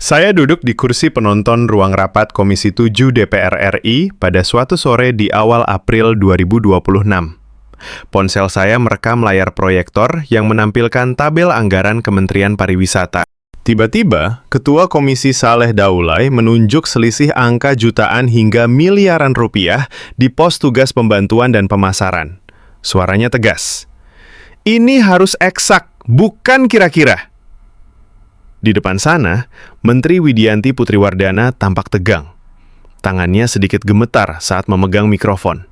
Saya duduk di kursi penonton ruang rapat Komisi 7 DPR RI pada suatu sore di awal April 2026. Ponsel saya merekam layar proyektor yang menampilkan tabel anggaran Kementerian Pariwisata. Tiba-tiba, Ketua Komisi Saleh Daulay menunjuk selisih angka jutaan hingga miliaran rupiah di pos tugas pembantuan dan pemasaran. Suaranya tegas. Ini harus eksak, bukan kira-kira. Di depan sana, Menteri Widianti Putriwardana tampak tegang. Tangannya sedikit gemetar saat memegang mikrofon.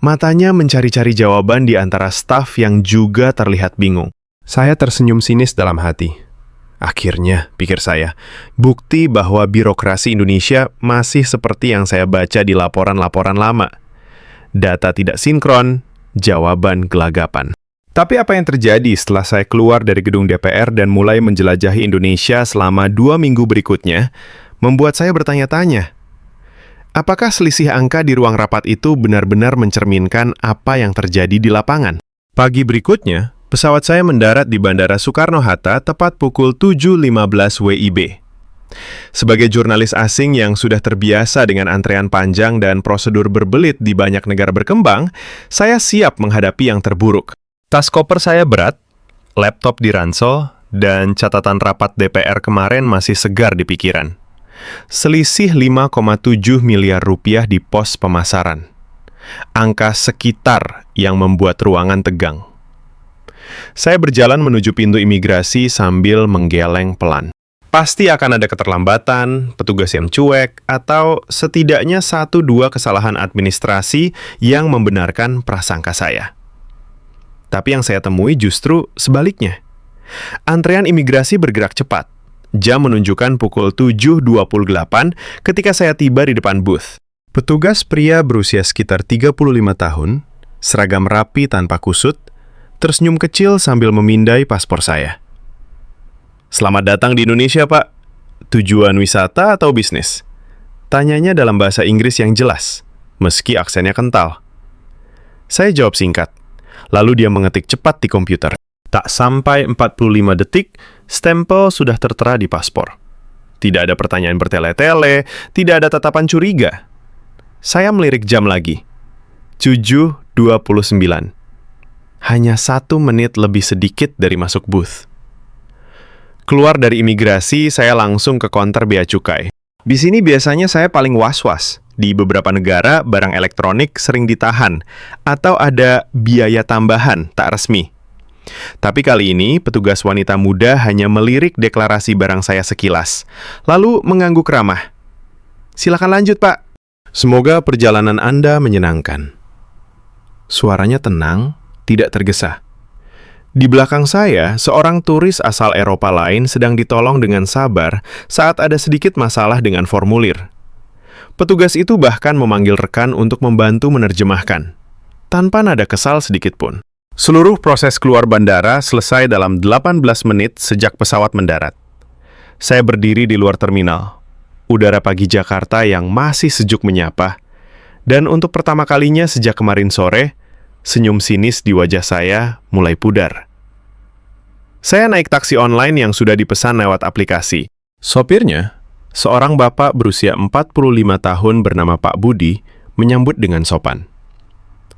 Matanya mencari-cari jawaban di antara staf yang juga terlihat bingung. Saya tersenyum sinis dalam hati. Akhirnya, pikir saya, bukti bahwa birokrasi Indonesia masih seperti yang saya baca di laporan-laporan lama. Data tidak sinkron, jawaban gelagapan. Tapi apa yang terjadi setelah saya keluar dari gedung DPR dan mulai menjelajahi Indonesia selama 2 minggu berikutnya, membuat saya bertanya-tanya. Apakah selisih angka di ruang rapat itu benar-benar mencerminkan apa yang terjadi di lapangan? Pagi berikutnya, pesawat saya mendarat di Bandara Soekarno-Hatta tepat pukul 7.15 WIB. Sebagai jurnalis asing yang sudah terbiasa dengan antrean panjang dan prosedur berbelit di banyak negara berkembang, saya siap menghadapi yang terburuk. Tas koper saya berat, laptop di ransel, dan catatan rapat DPR kemarin masih segar di pikiran. Selisih 5,7 miliar rupiah di pos pemasaran. Angka sekitar yang membuat ruangan tegang. Saya berjalan menuju pintu imigrasi sambil menggeleng pelan. Pasti akan ada keterlambatan, petugas yang cuek, atau setidaknya 1-2 kesalahan administrasi yang membenarkan prasangka saya. Tapi yang saya temui justru sebaliknya. Antrean imigrasi bergerak cepat. Jam menunjukkan pukul 7.28 ketika saya tiba di depan booth. Petugas pria berusia sekitar 35 tahun, seragam rapi tanpa kusut, tersenyum kecil sambil memindai paspor saya. Selamat datang di Indonesia, Pak. Tujuan wisata atau bisnis? Tanyanya dalam bahasa Inggris yang jelas, meski aksennya kental. Saya jawab singkat. Lalu dia mengetik cepat di komputer. Tak sampai 45 detik, stempel sudah tertera di paspor. Tidak ada pertanyaan bertele-tele, tidak ada tatapan curiga. Saya melirik jam lagi. 7.29. Hanya 1 menit lebih sedikit dari masuk booth. Keluar dari imigrasi, saya langsung ke konter bea cukai. Di sini biasanya saya paling was-was. Di beberapa negara, barang elektronik sering ditahan, atau ada biaya tambahan tak resmi. Tapi kali ini, petugas wanita muda hanya melirik deklarasi barang saya sekilas, lalu mengangguk ramah. Silakan lanjut, Pak. Semoga perjalanan Anda menyenangkan. Suaranya tenang, tidak tergesa. Di belakang saya, seorang turis asal Eropa lain sedang ditolong dengan sabar saat ada sedikit masalah dengan formulir. Petugas itu bahkan memanggil rekan untuk membantu menerjemahkan, tanpa nada kesal sedikit pun. Seluruh proses keluar bandara selesai dalam 18 menit sejak pesawat mendarat. Saya berdiri di luar terminal. Udara pagi Jakarta yang masih sejuk menyapa. Dan untuk pertama kalinya sejak kemarin sore, senyum sinis di wajah saya mulai pudar. Saya naik taksi online yang sudah dipesan lewat aplikasi. Sopirnya, seorang bapak berusia 45 tahun bernama Pak Budi, menyambut dengan sopan.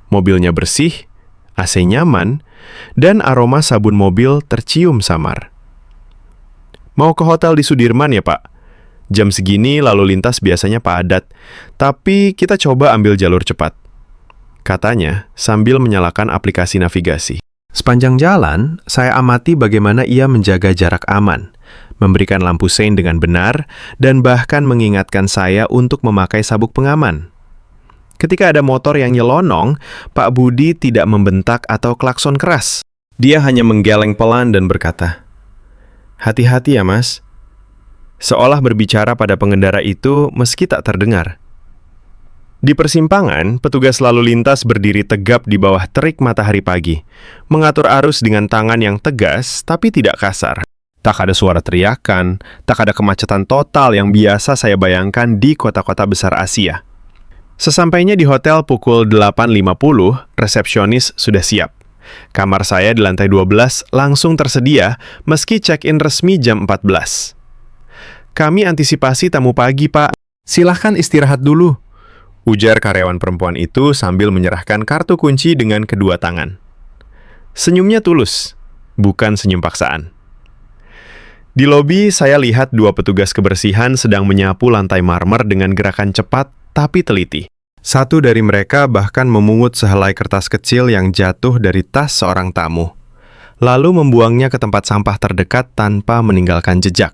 Mobilnya bersih, AC nyaman, dan aroma sabun mobil tercium samar. Mau ke hotel di Sudirman ya, Pak? Jam segini lalu lintas biasanya padat, tapi kita coba ambil jalur cepat. Katanya sambil menyalakan aplikasi navigasi. Sepanjang jalan, saya amati bagaimana ia menjaga jarak aman, memberikan lampu sein dengan benar, dan bahkan mengingatkan saya untuk memakai sabuk pengaman. Ketika ada motor yang nyelonong, Pak Budi tidak membentak atau klakson keras. Dia hanya menggeleng pelan dan berkata, "Hati-hati ya, Mas." Seolah berbicara pada pengendara itu meski tak terdengar. Di persimpangan, petugas lalu lintas berdiri tegap di bawah terik matahari pagi, mengatur arus dengan tangan yang tegas tapi tidak kasar. Tak ada suara teriakan, tak ada kemacetan total yang biasa saya bayangkan di kota-kota besar Asia. Sesampainya di hotel pukul 8.50, resepsionis sudah siap. Kamar saya di lantai 12 langsung tersedia meski check-in resmi jam 14. Kami antisipasi tamu pagi, Pak. Silahkan istirahat dulu, ujar karyawan perempuan itu sambil menyerahkan kartu kunci dengan kedua tangan. Senyumnya tulus, bukan senyum paksaan. Di lobi, saya lihat dua petugas kebersihan sedang menyapu lantai marmer dengan gerakan cepat tapi teliti. Satu dari mereka bahkan memungut sehelai kertas kecil yang jatuh dari tas seorang tamu, lalu membuangnya ke tempat sampah terdekat tanpa meninggalkan jejak.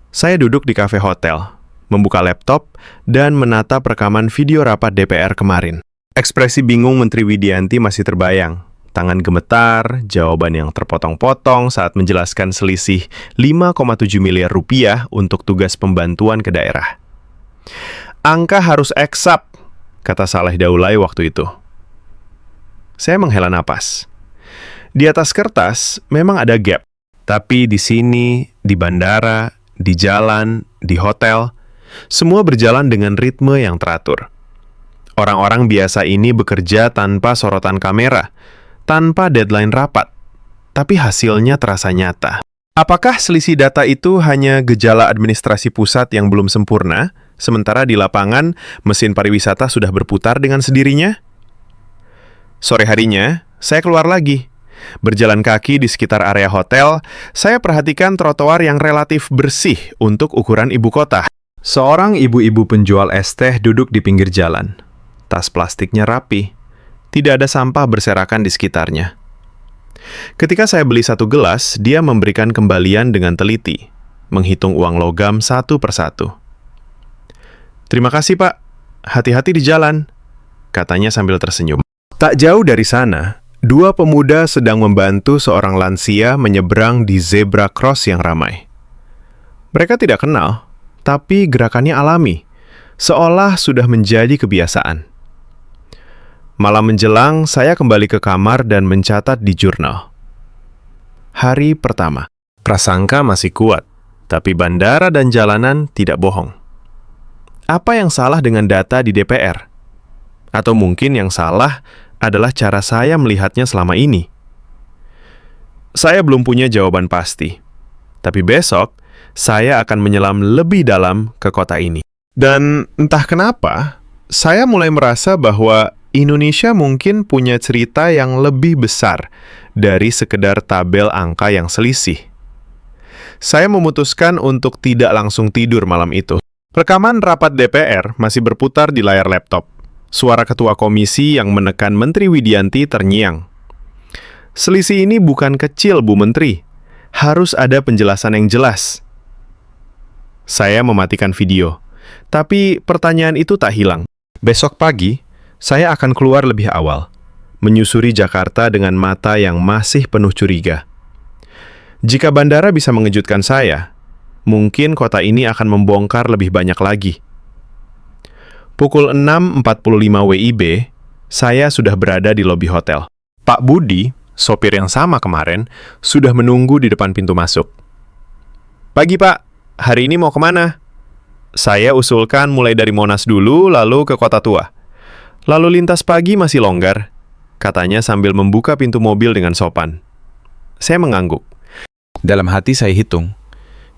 Saya duduk di kafe hotel, membuka laptop, dan menatap rekaman video rapat DPR kemarin. Ekspresi bingung Menteri Widianti masih terbayang. Tangan gemetar, jawaban yang terpotong-potong saat menjelaskan selisih 5,7 miliar rupiah untuk tugas pembantuan ke daerah. Angka harus eksakt, kata Saleh Daulay waktu itu. Saya menghela napas. Di atas kertas memang ada gap, tapi di sini, di bandara, di jalan, di hotel, semua berjalan dengan ritme yang teratur. Orang-orang biasa ini bekerja tanpa sorotan kamera, tanpa deadline rapat, tapi hasilnya terasa nyata. Apakah selisih data itu hanya gejala administrasi pusat yang belum sempurna, sementara di lapangan mesin pariwisata sudah berputar dengan sendirinya? Sore harinya, saya keluar lagi. Berjalan kaki di sekitar area hotel, saya perhatikan trotoar yang relatif bersih untuk ukuran ibu kota. Seorang ibu-ibu penjual es teh duduk di pinggir jalan. Tas plastiknya rapi. Tidak ada sampah berserakan di sekitarnya. Ketika saya beli satu gelas, dia memberikan kembalian dengan teliti, menghitung uang logam satu persatu. "Terima kasih, Pak. Hati-hati di jalan," katanya sambil tersenyum. Tak jauh dari sana, dua pemuda sedang membantu seorang lansia menyeberang di zebra cross yang ramai. Mereka tidak kenal, tapi gerakannya alami, seolah sudah menjadi kebiasaan. Malam menjelang, saya kembali ke kamar dan mencatat di jurnal. Hari pertama. Prasangka masih kuat, tapi bandara dan jalanan tidak bohong. Apa yang salah dengan data di DPR? Atau mungkin yang salah adalah cara saya melihatnya selama ini. Saya belum punya jawaban pasti, tapi besok saya akan menyelam lebih dalam ke kota ini. Dan entah kenapa, saya mulai merasa bahwa Indonesia mungkin punya cerita yang lebih besar dari sekedar tabel angka yang selisih. Saya memutuskan untuk tidak langsung tidur malam itu. Rekaman rapat DPR masih berputar di layar laptop. Suara ketua komisi yang menekan Menteri Widianti terngiang. "Selisih ini bukan kecil, Bu Menteri. Harus ada penjelasan yang jelas." Saya mematikan video, tapi pertanyaan itu tak hilang. Besok pagi, saya akan keluar lebih awal, menyusuri Jakarta dengan mata yang masih penuh curiga. Jika bandara bisa mengejutkan saya, mungkin kota ini akan membongkar lebih banyak lagi. Pukul 6.45 WIB, saya sudah berada di lobi hotel. Pak Budi, sopir yang sama kemarin, sudah menunggu di depan pintu masuk. "Pagi, Pak. Hari ini mau kemana?" Saya usulkan mulai dari Monas dulu, lalu ke Kota Tua. "Lalu lintas pagi masih longgar," katanya sambil membuka pintu mobil dengan sopan. Saya mengangguk. Dalam hati saya hitung.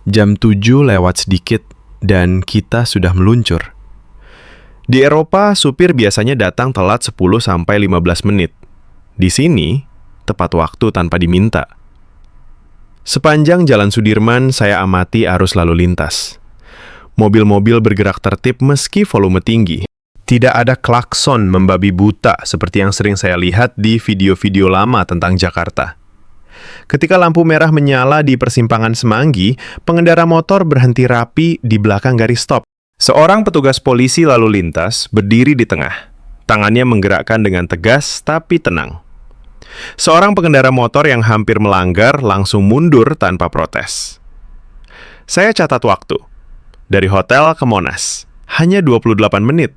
Jam 7 lewat sedikit, dan kita sudah meluncur. Di Eropa, supir biasanya datang telat 10-15 menit. Di sini, tepat waktu tanpa diminta. Sepanjang Jalan Sudirman, saya amati arus lalu lintas. Mobil-mobil bergerak tertib meski volume tinggi. Tidak ada klakson membabi buta seperti yang sering saya lihat di video-video lama tentang Jakarta. Ketika lampu merah menyala di persimpangan Semanggi, pengendara motor berhenti rapi di belakang garis stop. Seorang petugas polisi lalu lintas berdiri di tengah. Tangannya menggerakkan dengan tegas tapi tenang. Seorang pengendara motor yang hampir melanggar langsung mundur tanpa protes. Saya catat waktu. Dari hotel ke Monas, hanya 28 menit.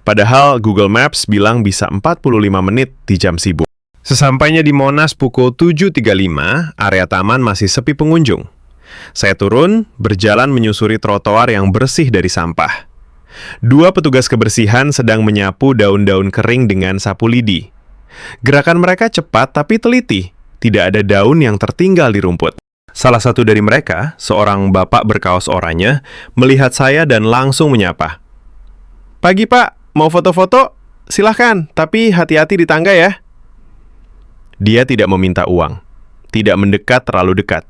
Padahal Google Maps bilang bisa 45 menit di jam sibuk. Sesampainya di Monas pukul 7.35, area taman masih sepi pengunjung. Saya turun, berjalan menyusuri trotoar yang bersih dari sampah. Dua petugas kebersihan sedang menyapu daun-daun kering dengan sapu lidi. Gerakan mereka cepat tapi teliti, tidak ada daun yang tertinggal di rumput. Salah satu dari mereka, seorang bapak berkaos oranye, melihat saya dan langsung menyapa. "Pagi Pak, mau foto-foto? Silahkan, tapi hati-hati di tangga ya." Dia tidak meminta uang, tidak mendekat terlalu dekat,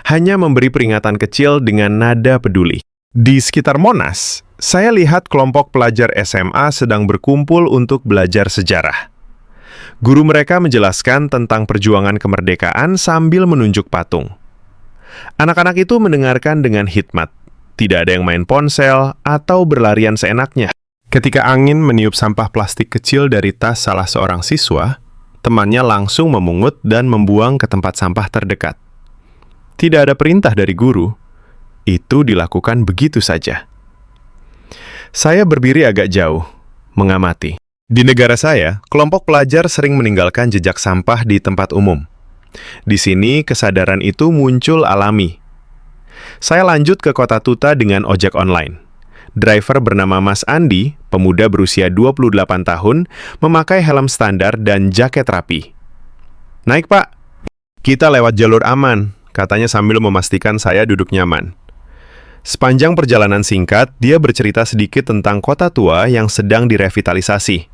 hanya memberi peringatan kecil dengan nada peduli. Di sekitar Monas, saya lihat kelompok pelajar SMA sedang berkumpul untuk belajar sejarah. Guru mereka menjelaskan tentang perjuangan kemerdekaan sambil menunjuk patung. Anak-anak itu mendengarkan dengan hikmat. Tidak ada yang main ponsel atau berlarian seenaknya. Ketika angin meniup sampah plastik kecil dari tas salah seorang siswa, temannya langsung memungut dan membuang ke tempat sampah terdekat. Tidak ada perintah dari guru. Itu dilakukan begitu saja. Saya berdiri agak jauh, mengamati. Di negara saya, kelompok pelajar sering meninggalkan jejak sampah di tempat umum. Di sini, kesadaran itu muncul alami. Saya lanjut ke Kota Tuta dengan ojek online. Driver bernama Mas Andi, pemuda berusia 28 tahun, memakai helm standar dan jaket rapi. "Naik, Pak." "Kita lewat jalur aman," katanya sambil memastikan saya duduk nyaman. Sepanjang perjalanan singkat, dia bercerita sedikit tentang kota tua yang sedang direvitalisasi.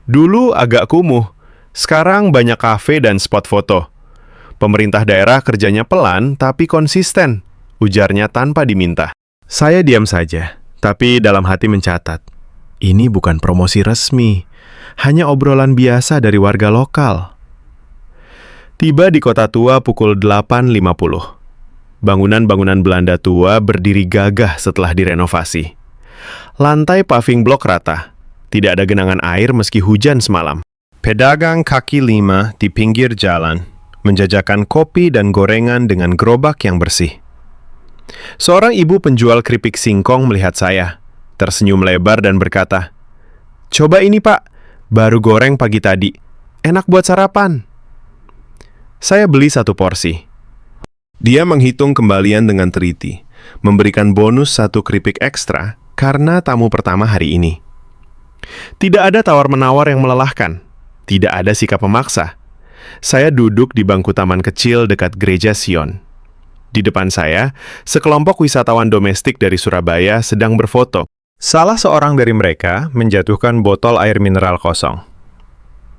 "Dulu agak kumuh, sekarang banyak kafe dan spot foto. Pemerintah daerah kerjanya pelan tapi konsisten," ujarnya tanpa diminta. Saya diam saja, tapi dalam hati mencatat, ini bukan promosi resmi, hanya obrolan biasa dari warga lokal. Tiba di kota tua pukul 8.50. Bangunan-bangunan Belanda tua berdiri gagah setelah direnovasi. Lantai paving blok rata, tidak ada genangan air meski hujan semalam. Pedagang kaki lima di pinggir jalan menjajakan kopi dan gorengan dengan gerobak yang bersih. Seorang ibu penjual keripik singkong melihat saya, tersenyum lebar dan berkata, "Coba ini Pak, baru goreng pagi tadi, enak buat sarapan." Saya beli 1 porsi. Dia menghitung kembalian dengan teliti, memberikan bonus 1 keripik ekstra karena tamu pertama hari ini. Tidak ada tawar-menawar yang melelahkan, tidak ada sikap memaksa. Saya duduk di bangku taman kecil dekat gereja Sion. Di depan saya, sekelompok wisatawan domestik dari Surabaya sedang berfoto. Salah seorang dari mereka menjatuhkan botol air mineral kosong.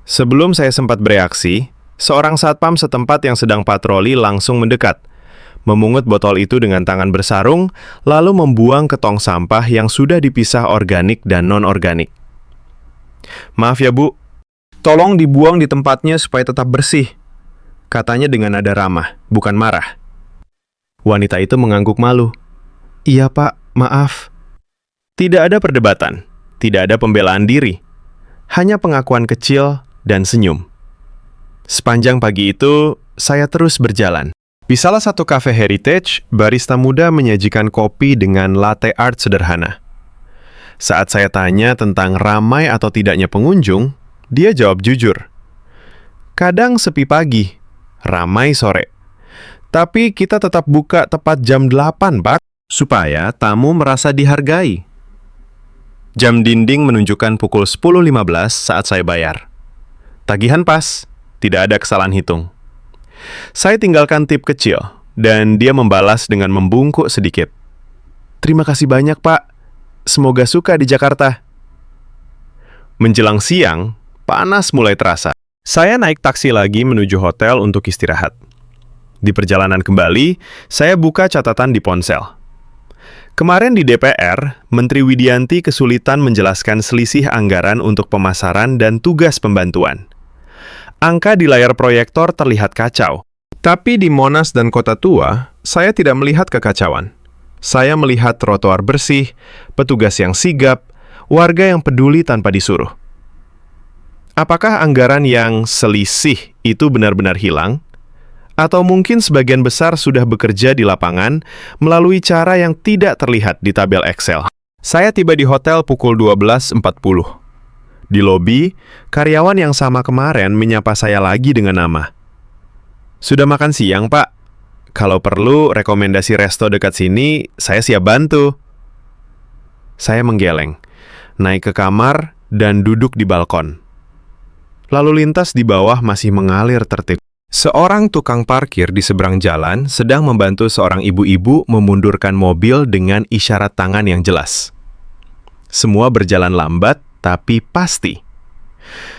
Sebelum saya sempat bereaksi, seorang satpam setempat yang sedang patroli langsung mendekat, memungut botol itu dengan tangan bersarung, lalu membuang ke tong sampah yang sudah dipisah organik dan non-organik. "Maaf ya Bu, tolong dibuang di tempatnya supaya tetap bersih," katanya dengan nada ramah, bukan marah. Wanita itu mengangguk malu. "Iya Pak, maaf." Tidak ada perdebatan, tidak ada pembelaan diri, hanya pengakuan kecil dan senyum. Sepanjang pagi itu, saya terus berjalan. Di salah satu kafe heritage, barista muda menyajikan kopi dengan latte art sederhana. Saat saya tanya tentang ramai atau tidaknya pengunjung, dia jawab jujur. "Kadang sepi pagi, ramai sore. Tapi kita tetap buka tepat jam 8, Pak, supaya tamu merasa dihargai." Jam dinding menunjukkan pukul 10.15 saat saya bayar. Tagihan pas, tidak ada kesalahan hitung. Saya tinggalkan tip kecil, dan dia membalas dengan membungkuk sedikit. "Terima kasih banyak, Pak. Semoga suka di Jakarta." Menjelang siang, panas mulai terasa. Saya naik taksi lagi menuju hotel untuk istirahat. Di perjalanan kembali, saya buka catatan di ponsel. Kemarin di DPR, Menteri Widianti kesulitan menjelaskan selisih anggaran untuk pemasaran dan tugas pembantuan. Angka di layar proyektor terlihat kacau. Tapi di Monas dan Kota Tua, saya tidak melihat kekacauan. Saya melihat trotoar bersih, petugas yang sigap, warga yang peduli tanpa disuruh. Apakah anggaran yang selisih itu benar-benar hilang? Atau mungkin sebagian besar sudah bekerja di lapangan melalui cara yang tidak terlihat di tabel Excel? Saya tiba di hotel pukul 12.40. Di lobi, karyawan yang sama kemarin menyapa saya lagi dengan nama. "Sudah makan siang, Pak? Kalau perlu rekomendasi resto dekat sini, saya siap bantu." Saya menggeleng, naik ke kamar, dan duduk di balkon. Lalu lintas di bawah masih mengalir tertib. Seorang tukang parkir di seberang jalan sedang membantu seorang ibu-ibu memundurkan mobil dengan isyarat tangan yang jelas. Semua berjalan lambat, tapi pasti.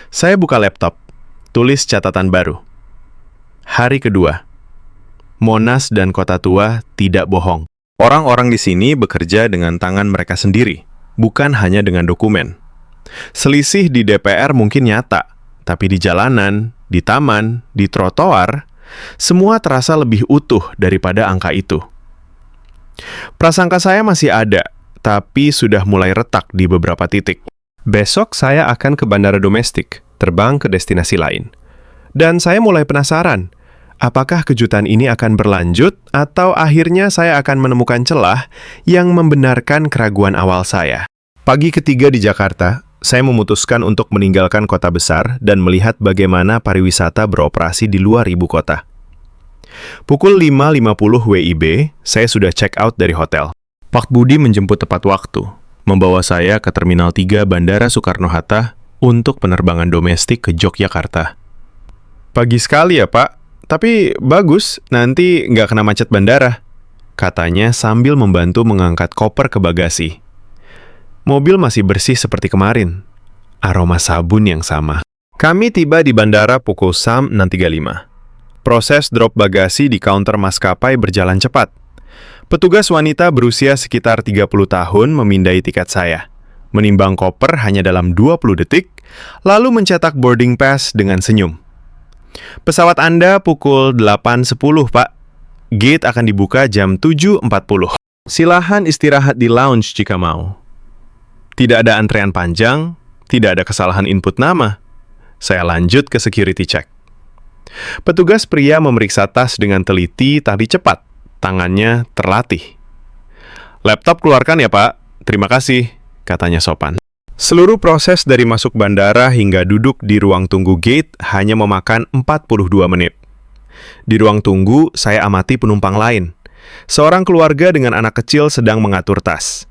Saya buka laptop, tulis catatan baru. Hari kedua. Monas dan Kota Tua tidak bohong. Orang-orang di sini bekerja dengan tangan mereka sendiri, bukan hanya dengan dokumen. Selisih di DPR mungkin nyata, tapi di jalanan, di taman, di trotoar, semua terasa lebih utuh daripada angka itu. Prasangka saya masih ada, tapi sudah mulai retak di beberapa titik. Besok saya akan ke bandara domestik, terbang ke destinasi lain. Dan saya mulai penasaran, apakah kejutan ini akan berlanjut atau akhirnya saya akan menemukan celah yang membenarkan keraguan awal saya. Pagi ketiga di Jakarta, saya memutuskan untuk meninggalkan kota besar dan melihat bagaimana pariwisata beroperasi di luar ibu kota. Pukul 5.50 WIB, saya sudah check out dari hotel. Pak Budi menjemput tepat waktu, membawa saya ke Terminal 3 Bandara Soekarno-Hatta untuk penerbangan domestik ke Yogyakarta. Pagi sekali ya, Pak. Tapi bagus, nanti nggak kena macet bandara, katanya sambil membantu mengangkat koper ke bagasi. Mobil masih bersih seperti kemarin, aroma sabun yang sama. Kami tiba di bandara pukul 6.35. Proses drop bagasi di counter maskapai berjalan cepat. Petugas wanita berusia sekitar 30 tahun memindai tiket saya, menimbang koper hanya dalam 20 detik, lalu mencetak boarding pass dengan senyum. Pesawat Anda pukul 8.10, Pak. Gate akan dibuka jam 7.40. Silakan istirahat di lounge jika mau. Tidak ada antrean panjang, tidak ada kesalahan input nama. Saya lanjut ke security check. Petugas pria memeriksa tas dengan teliti tapi cepat. Tangannya terlatih. Laptop keluarkan ya, Pak. Terima kasih, katanya sopan. Seluruh proses dari masuk bandara hingga duduk di ruang tunggu gate hanya memakan 42 menit. Di ruang tunggu, saya amati penumpang lain. Seorang keluarga dengan anak kecil sedang mengatur tas.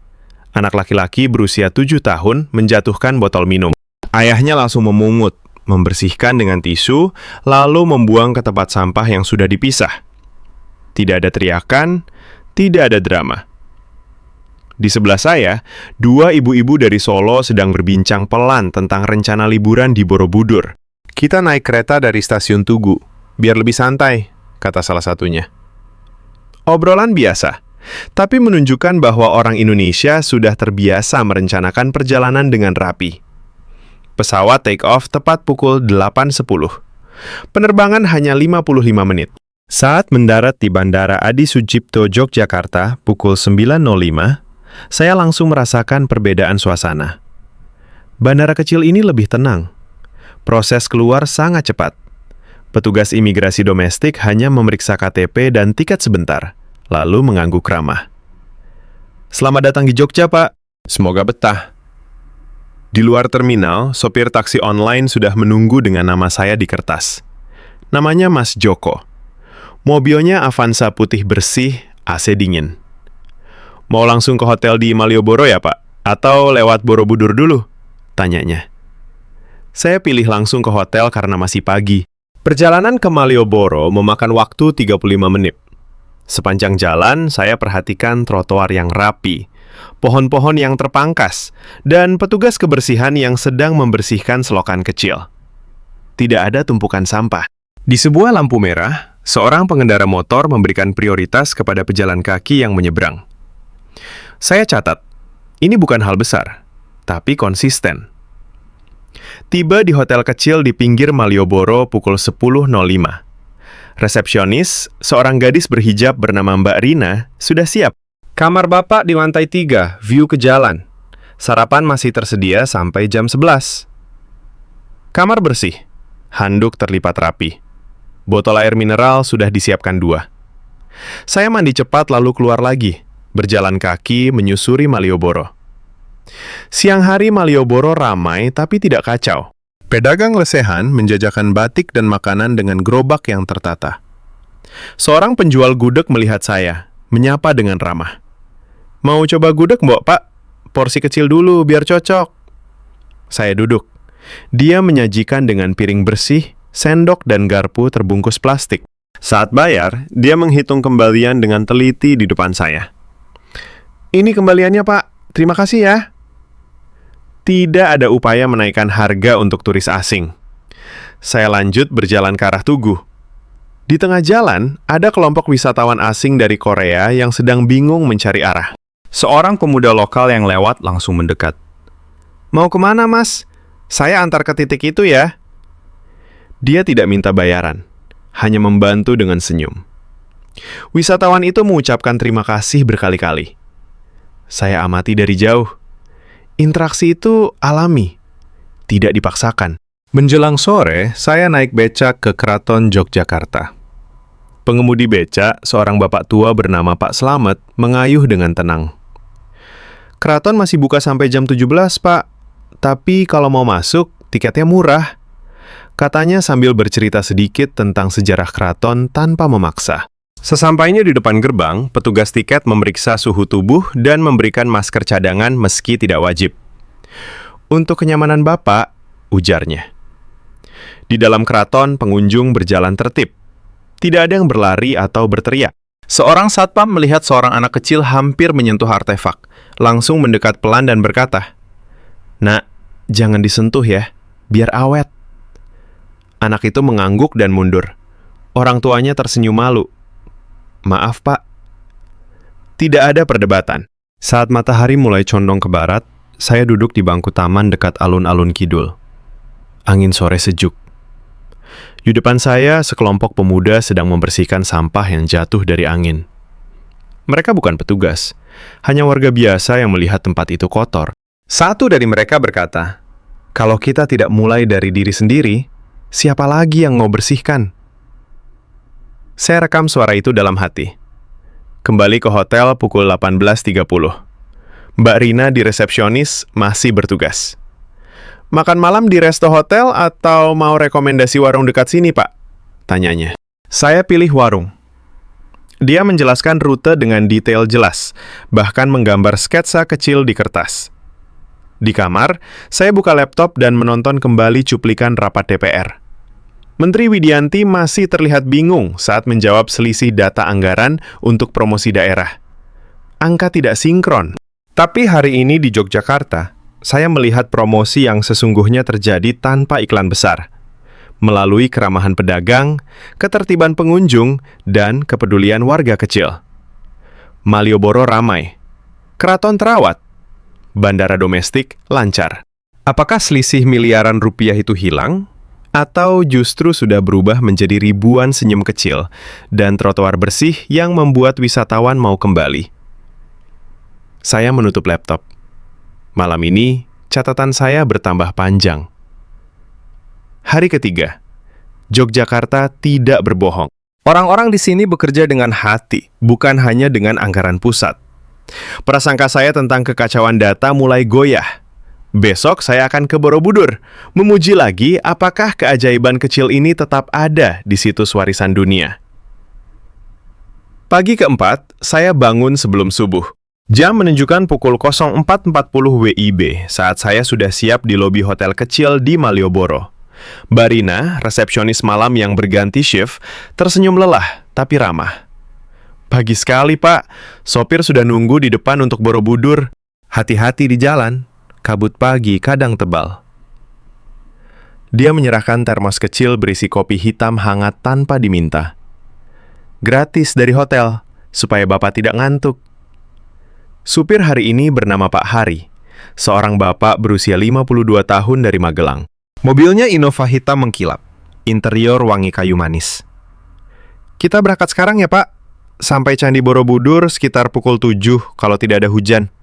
Anak laki-laki berusia 7 tahun menjatuhkan botol minum. Ayahnya langsung memungut, membersihkan dengan tisu, lalu membuang ke tempat sampah yang sudah dipisah. Tidak ada teriakan, tidak ada drama. Di sebelah saya, dua ibu-ibu dari Solo sedang berbincang pelan tentang rencana liburan di Borobudur. Kita naik kereta dari stasiun Tugu, biar lebih santai, kata salah satunya. Obrolan biasa, tapi menunjukkan bahwa orang Indonesia sudah terbiasa merencanakan perjalanan dengan rapi. Pesawat take off tepat pukul 8.10. Penerbangan hanya 55 menit. Saat mendarat di Bandara Adi Sucipto, Yogyakarta, pukul 9.05, saya langsung merasakan perbedaan suasana. Bandara kecil ini lebih tenang. Proses keluar sangat cepat. Petugas imigrasi domestik hanya memeriksa KTP dan tiket sebentar, lalu mengangguk ramah. Selamat datang di Jogja, Pak. Semoga betah. Di luar terminal, sopir taksi online sudah menunggu dengan nama saya di kertas. Namanya Mas Joko. Mobilnya Avanza putih bersih, AC dingin. Mau langsung ke hotel di Malioboro ya, Pak? Atau lewat Borobudur dulu? Tanyanya. Saya pilih langsung ke hotel karena masih pagi. Perjalanan ke Malioboro memakan waktu 35 menit. Sepanjang jalan, saya perhatikan trotoar yang rapi, pohon-pohon yang terpangkas, dan petugas kebersihan yang sedang membersihkan selokan kecil. Tidak ada tumpukan sampah. Di sebuah lampu merah, seorang pengendara motor memberikan prioritas kepada pejalan kaki yang menyeberang. Saya catat, ini bukan hal besar, tapi konsisten. Tiba di hotel kecil di pinggir Malioboro pukul 10.05. Resepsionis, seorang gadis berhijab bernama Mbak Rina, sudah siap. Kamar Bapak di lantai 3, view ke jalan. Sarapan masih tersedia sampai jam 11. Kamar bersih, handuk terlipat rapi. Botol air mineral sudah disiapkan 2. Saya mandi cepat lalu keluar lagi, berjalan kaki menyusuri Malioboro. Siang hari Malioboro ramai tapi tidak kacau. Pedagang lesehan menjajakan batik dan makanan dengan gerobak yang tertata. Seorang penjual gudeg melihat saya, menyapa dengan ramah. Mau coba gudeg, Mbok, Pak? Porsi kecil dulu, biar cocok. Saya duduk. Dia menyajikan dengan piring bersih, sendok dan garpu terbungkus plastik. Saat bayar, dia menghitung kembalian dengan teliti di depan saya. "Ini kembaliannya, Pak. Terima kasih ya." Tidak ada upaya menaikkan harga untuk turis asing. Saya lanjut berjalan ke arah Tugu. Di tengah jalan, ada kelompok wisatawan asing dari Korea yang sedang bingung mencari arah. Seorang pemuda lokal yang lewat langsung mendekat. "Mau kemana, Mas? Saya antar ke titik itu ya." Dia tidak minta bayaran, hanya membantu dengan senyum. Wisatawan itu mengucapkan terima kasih berkali-kali. Saya amati dari jauh. Interaksi itu alami, tidak dipaksakan. Menjelang sore, saya naik becak ke Keraton Yogyakarta. Pengemudi becak, seorang bapak tua bernama Pak Slamet, mengayuh dengan tenang. "Keraton masih buka sampai jam 17, Pak. Tapi kalau mau masuk, tiketnya murah," katanya sambil bercerita sedikit tentang sejarah keraton tanpa memaksa. Sesampainya di depan gerbang, petugas tiket memeriksa suhu tubuh dan memberikan masker cadangan meski tidak wajib. "Untuk kenyamanan Bapak," ujarnya. Di dalam keraton, pengunjung berjalan tertib. Tidak ada yang berlari atau berteriak. Seorang satpam melihat seorang anak kecil hampir menyentuh artefak, langsung mendekat pelan dan berkata, "Nak, jangan disentuh ya, biar awet." Anak itu mengangguk dan mundur. Orang tuanya tersenyum malu. "Maaf, Pak." Tidak ada perdebatan. Saat matahari mulai condong ke barat, saya duduk di bangku taman dekat alun-alun kidul. Angin sore sejuk. Di depan saya, sekelompok pemuda sedang membersihkan sampah yang jatuh dari angin. Mereka bukan petugas, hanya warga biasa yang melihat tempat itu kotor. Satu dari mereka berkata, "Kalau kita tidak mulai dari diri sendiri, siapa lagi yang mau bersihkan?" Saya rekam suara itu dalam hati. Kembali ke hotel pukul 18.30. Mbak Rina di resepsionis masih bertugas. "Makan malam di resto hotel atau mau rekomendasi warung dekat sini, Pak?" tanyanya. Saya pilih warung. Dia menjelaskan rute dengan detail jelas, bahkan menggambar sketsa kecil di kertas. Di kamar, saya buka laptop dan menonton kembali cuplikan rapat DPR. Menteri Widianti masih terlihat bingung saat menjawab selisih data anggaran untuk promosi daerah. Angka tidak sinkron. Tapi hari ini di Yogyakarta, saya melihat promosi yang sesungguhnya terjadi tanpa iklan besar, melalui keramahan pedagang, ketertiban pengunjung, dan kepedulian warga kecil. Malioboro ramai, keraton terawat, bandara domestik lancar. Apakah selisih miliaran rupiah itu hilang? Atau justru sudah berubah menjadi ribuan senyum kecil dan trotoar bersih yang membuat wisatawan mau kembali? Saya menutup laptop. Malam ini, catatan saya bertambah panjang. Hari ketiga, Yogyakarta tidak berbohong. Orang-orang di sini bekerja dengan hati, bukan hanya dengan anggaran pusat. Prasangka saya tentang kekacauan data mulai goyah. Besok saya akan ke Borobudur, memuji lagi apakah keajaiban kecil ini tetap ada di situs warisan dunia. Pagi keempat, saya bangun sebelum subuh. Jam menunjukkan pukul 04.40 WIB saat saya sudah siap di lobi hotel kecil di Malioboro. Mbak Rina, resepsionis malam yang berganti shift, tersenyum lelah tapi ramah. "Pagi sekali, Pak. Sopir sudah nunggu di depan untuk Borobudur. Hati-hati di jalan. Kabut pagi kadang tebal." Dia menyerahkan termos kecil berisi kopi hitam hangat tanpa diminta. "Gratis dari hotel, supaya Bapak tidak ngantuk." Supir hari ini bernama Pak Hari, seorang bapak berusia 52 tahun dari Magelang. Mobilnya Innova hitam mengkilap, interior wangi kayu manis. "Kita berangkat sekarang ya, Pak. Sampai Candi Borobudur sekitar pukul 7 kalau tidak ada hujan,"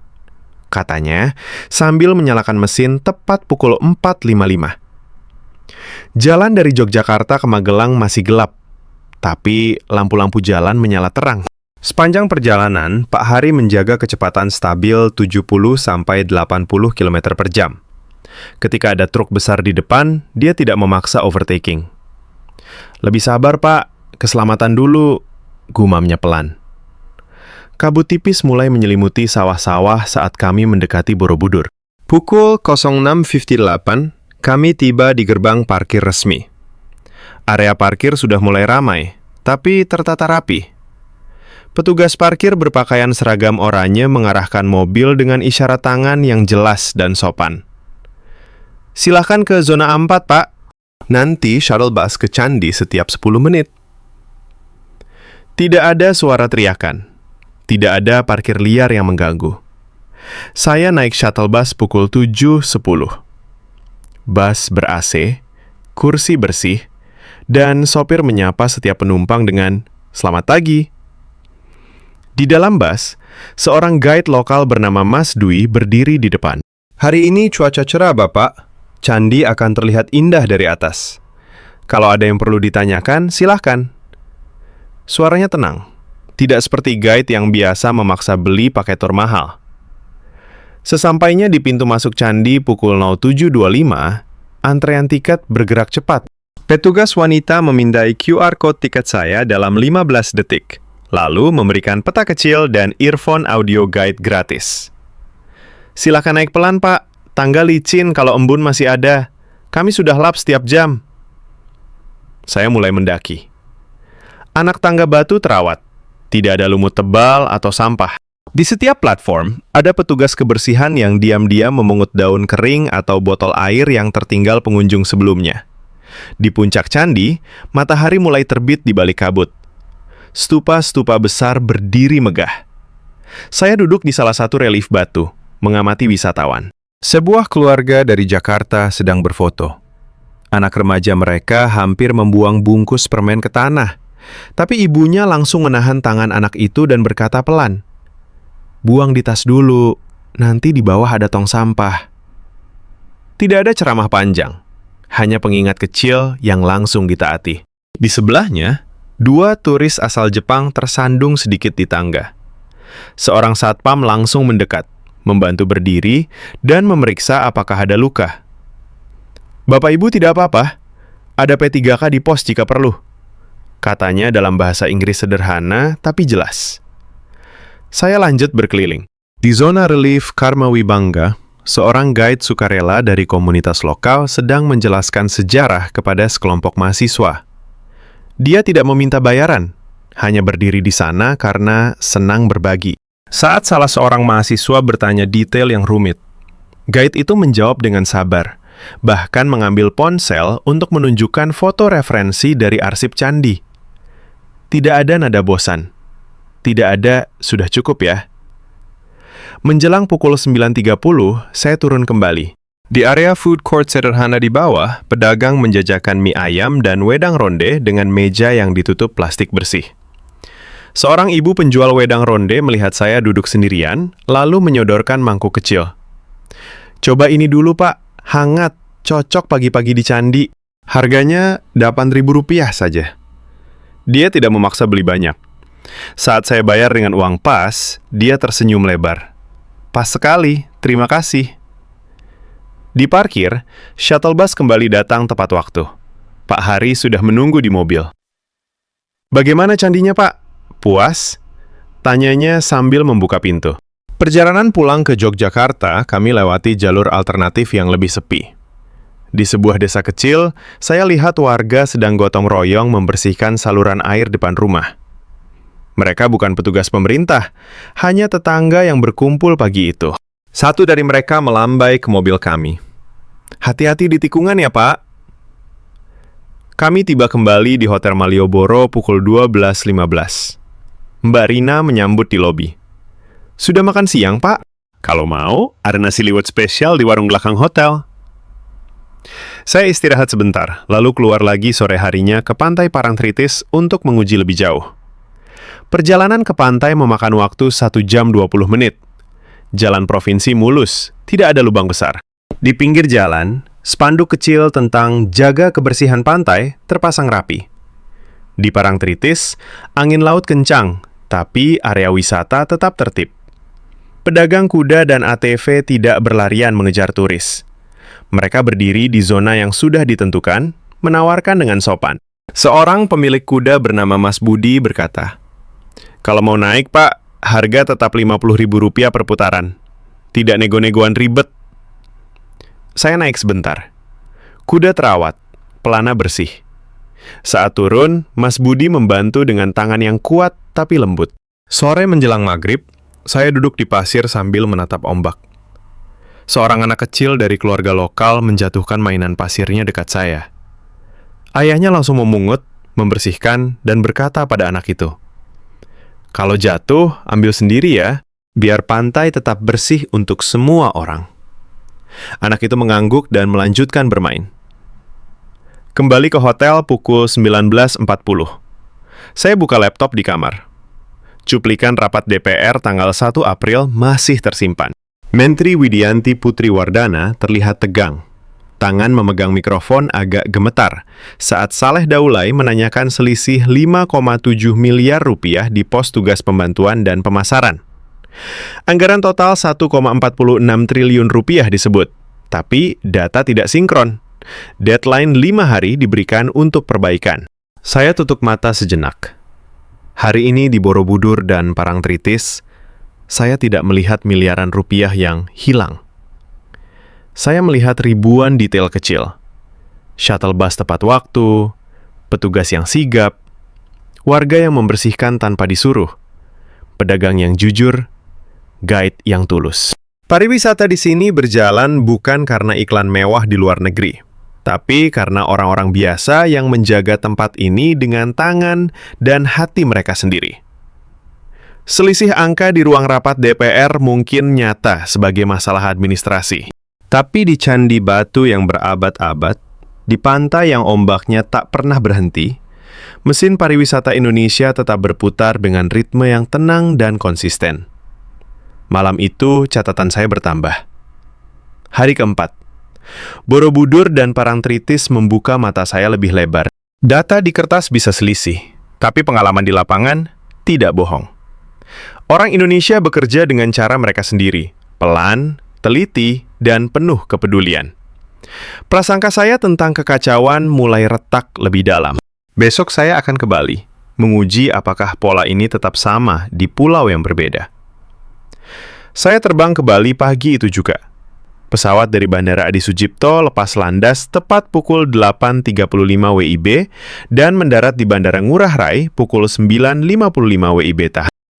katanya sambil menyalakan mesin tepat pukul 4.55. Jalan dari Yogyakarta ke Magelang masih gelap, tapi lampu-lampu jalan menyala terang. Sepanjang perjalanan, Pak Hari menjaga kecepatan stabil 70-80 km per jam. Ketika ada truk besar di depan, dia tidak memaksa overtaking. "Lebih sabar, Pak. Keselamatan dulu," gumamnya pelan. Kabut tipis mulai menyelimuti sawah-sawah saat kami mendekati Borobudur. Pukul 06.58, kami tiba di gerbang parkir resmi. Area parkir sudah mulai ramai, tapi tertata rapi. Petugas parkir berpakaian seragam oranye mengarahkan mobil dengan isyarat tangan yang jelas dan sopan. Silahkan ke zona 4, Pak. Nanti shuttle bus ke Candi setiap 10 menit. Tidak ada suara teriakan. Tidak ada parkir liar yang mengganggu. Saya naik shuttle bus pukul 7.10. Bus ber-AC, kursi bersih, dan sopir menyapa setiap penumpang dengan "Selamat pagi." Di dalam bus, seorang guide lokal bernama Mas Dwi berdiri di depan. "Hari ini cuaca cerah, Bapak. Candi akan terlihat indah dari atas. Kalau ada yang perlu ditanyakan, silahkan." Suaranya tenang, tidak seperti guide yang biasa memaksa beli pakai tur mahal. Sesampainya di pintu masuk candi pukul 07.25, antrean tiket bergerak cepat. Petugas wanita memindai QR code tiket saya dalam 15 detik, lalu memberikan peta kecil dan earphone audio guide gratis. "Silakan naik pelan, Pak. Tangga licin kalau embun masih ada. Kami sudah lap setiap jam." Saya mulai mendaki. Anak tangga batu terawat. Tidak ada lumut tebal atau sampah. Di setiap platform, ada petugas kebersihan yang diam-diam memungut daun kering atau botol air yang tertinggal pengunjung sebelumnya. Di puncak candi, matahari mulai terbit di balik kabut. Stupa-stupa besar berdiri megah. Saya duduk di salah satu relief batu, mengamati wisatawan. Sebuah keluarga dari Jakarta sedang berfoto. Anak remaja mereka hampir membuang bungkus permen ke tanah, tapi ibunya langsung menahan tangan anak itu dan berkata pelan, "Buang di tas dulu, nanti di bawah ada tong sampah." Tidak ada ceramah panjang, hanya pengingat kecil yang langsung ditaati. Di sebelahnya, 2 turis asal Jepang tersandung sedikit di tangga. Seorang satpam langsung mendekat, membantu berdiri, dan memeriksa apakah ada luka. "Bapak Ibu tidak apa-apa, ada P3K di pos jika perlu," katanya dalam bahasa Inggris sederhana tapi jelas. Saya lanjut berkeliling. Di zona relief Karma Wibangga, seorang guide sukarela dari komunitas lokal sedang menjelaskan sejarah kepada sekelompok mahasiswa. Dia tidak meminta bayaran, hanya berdiri di sana karena senang berbagi. Saat salah seorang mahasiswa bertanya detail yang rumit, guide itu menjawab dengan sabar, bahkan mengambil ponsel untuk menunjukkan foto referensi dari arsip candi. Tidak ada nada bosan. Tidak ada, "Sudah cukup ya." Menjelang pukul 9.30, saya turun kembali. Di area food court sederhana di bawah, pedagang menjajakan mie ayam dan wedang ronde dengan meja yang ditutup plastik bersih. Seorang ibu penjual wedang ronde melihat saya duduk sendirian, lalu menyodorkan mangkuk kecil. "Coba ini dulu, Pak. Hangat, cocok pagi-pagi di candi. Harganya Rp8.000 saja." Dia tidak memaksa beli banyak. Saat saya bayar dengan uang pas, dia tersenyum lebar. "Pas sekali, terima kasih." Di parkir, shuttle bus kembali datang tepat waktu. Pak Hari sudah menunggu di mobil. "Bagaimana candinya, Pak? Puas?" tanyanya sambil membuka pintu. Perjalanan pulang ke Yogyakarta, kami lewati jalur alternatif yang lebih sepi. Di sebuah desa kecil, saya lihat warga sedang gotong royong membersihkan saluran air depan rumah. Mereka bukan petugas pemerintah, hanya tetangga yang berkumpul pagi itu. Satu dari mereka melambai ke mobil kami. "Hati-hati di tikungan ya, Pak." Kami tiba kembali di Hotel Malioboro pukul 12.15. Mbak Rina menyambut di lobi. "Sudah makan siang, Pak? Kalau mau, ada nasi liwet spesial di warung belakang hotel." Saya istirahat sebentar, lalu keluar lagi sore harinya ke Pantai Parangtritis untuk menguji lebih jauh. Perjalanan ke pantai memakan waktu 1 jam 20 menit. Jalan provinsi mulus, tidak ada lubang besar. Di pinggir jalan, spanduk kecil tentang jaga kebersihan pantai terpasang rapi. Di Parangtritis, angin laut kencang, tapi area wisata tetap tertib. Pedagang kuda dan ATV tidak berlarian mengejar turis. Mereka berdiri di zona yang sudah ditentukan, menawarkan dengan sopan. Seorang pemilik kuda bernama Mas Budi berkata, "Kalau mau naik, Pak, harga tetap Rp50.000 per putaran. Tidak nego-negoan ribet." Saya naik sebentar. Kuda terawat, pelana bersih. Saat turun, Mas Budi membantu dengan tangan yang kuat tapi lembut. Sore menjelang maghrib, saya duduk di pasir sambil menatap ombak. Seorang anak kecil dari keluarga lokal menjatuhkan mainan pasirnya dekat saya. Ayahnya langsung memungut, membersihkan, dan berkata pada anak itu, "Kalau jatuh, ambil sendiri ya, biar pantai tetap bersih untuk semua orang." Anak itu mengangguk dan melanjutkan bermain. Kembali ke hotel pukul 19.40. Saya buka laptop di kamar. Cuplikan rapat DPR tanggal 1 April masih tersimpan. Menteri Widianti Putri Wardana terlihat tegang. Tangan memegang mikrofon agak gemetar saat Saleh Daulay menanyakan selisih 5,7 miliar rupiah di pos tugas pembantuan dan pemasaran. Anggaran total 1,46 triliun rupiah disebut, tapi data tidak sinkron. Deadline 5 hari diberikan untuk perbaikan. Saya tutup mata sejenak. Hari ini di Borobudur dan Parangtritis, saya tidak melihat miliaran rupiah yang hilang. Saya melihat ribuan detail kecil. Shuttle bus tepat waktu, petugas yang sigap, warga yang membersihkan tanpa disuruh, pedagang yang jujur, guide yang tulus. Pariwisata di sini berjalan bukan karena iklan mewah di luar negeri, tapi karena orang-orang biasa yang menjaga tempat ini dengan tangan dan hati mereka sendiri. Selisih angka di ruang rapat DPR mungkin nyata sebagai masalah administrasi. Tapi di candi batu yang berabad-abad, di pantai yang ombaknya tak pernah berhenti, mesin pariwisata Indonesia tetap berputar dengan ritme yang tenang dan konsisten. Malam itu catatan saya bertambah. Hari keempat, Borobudur dan Parangtritis membuka mata saya lebih lebar. Data di kertas bisa selisih, tapi pengalaman di lapangan tidak bohong. Orang Indonesia bekerja dengan cara mereka sendiri, pelan, teliti, dan penuh kepedulian. Prasangka saya tentang kekacauan mulai retak lebih dalam. Besok saya akan ke Bali, menguji apakah pola ini tetap sama di pulau yang berbeda. Saya terbang ke Bali pagi itu juga. Pesawat dari Bandara Adi Sucipto lepas landas tepat pukul 8.35 WIB dan mendarat di Bandara Ngurah Rai pukul 9.55 WIB.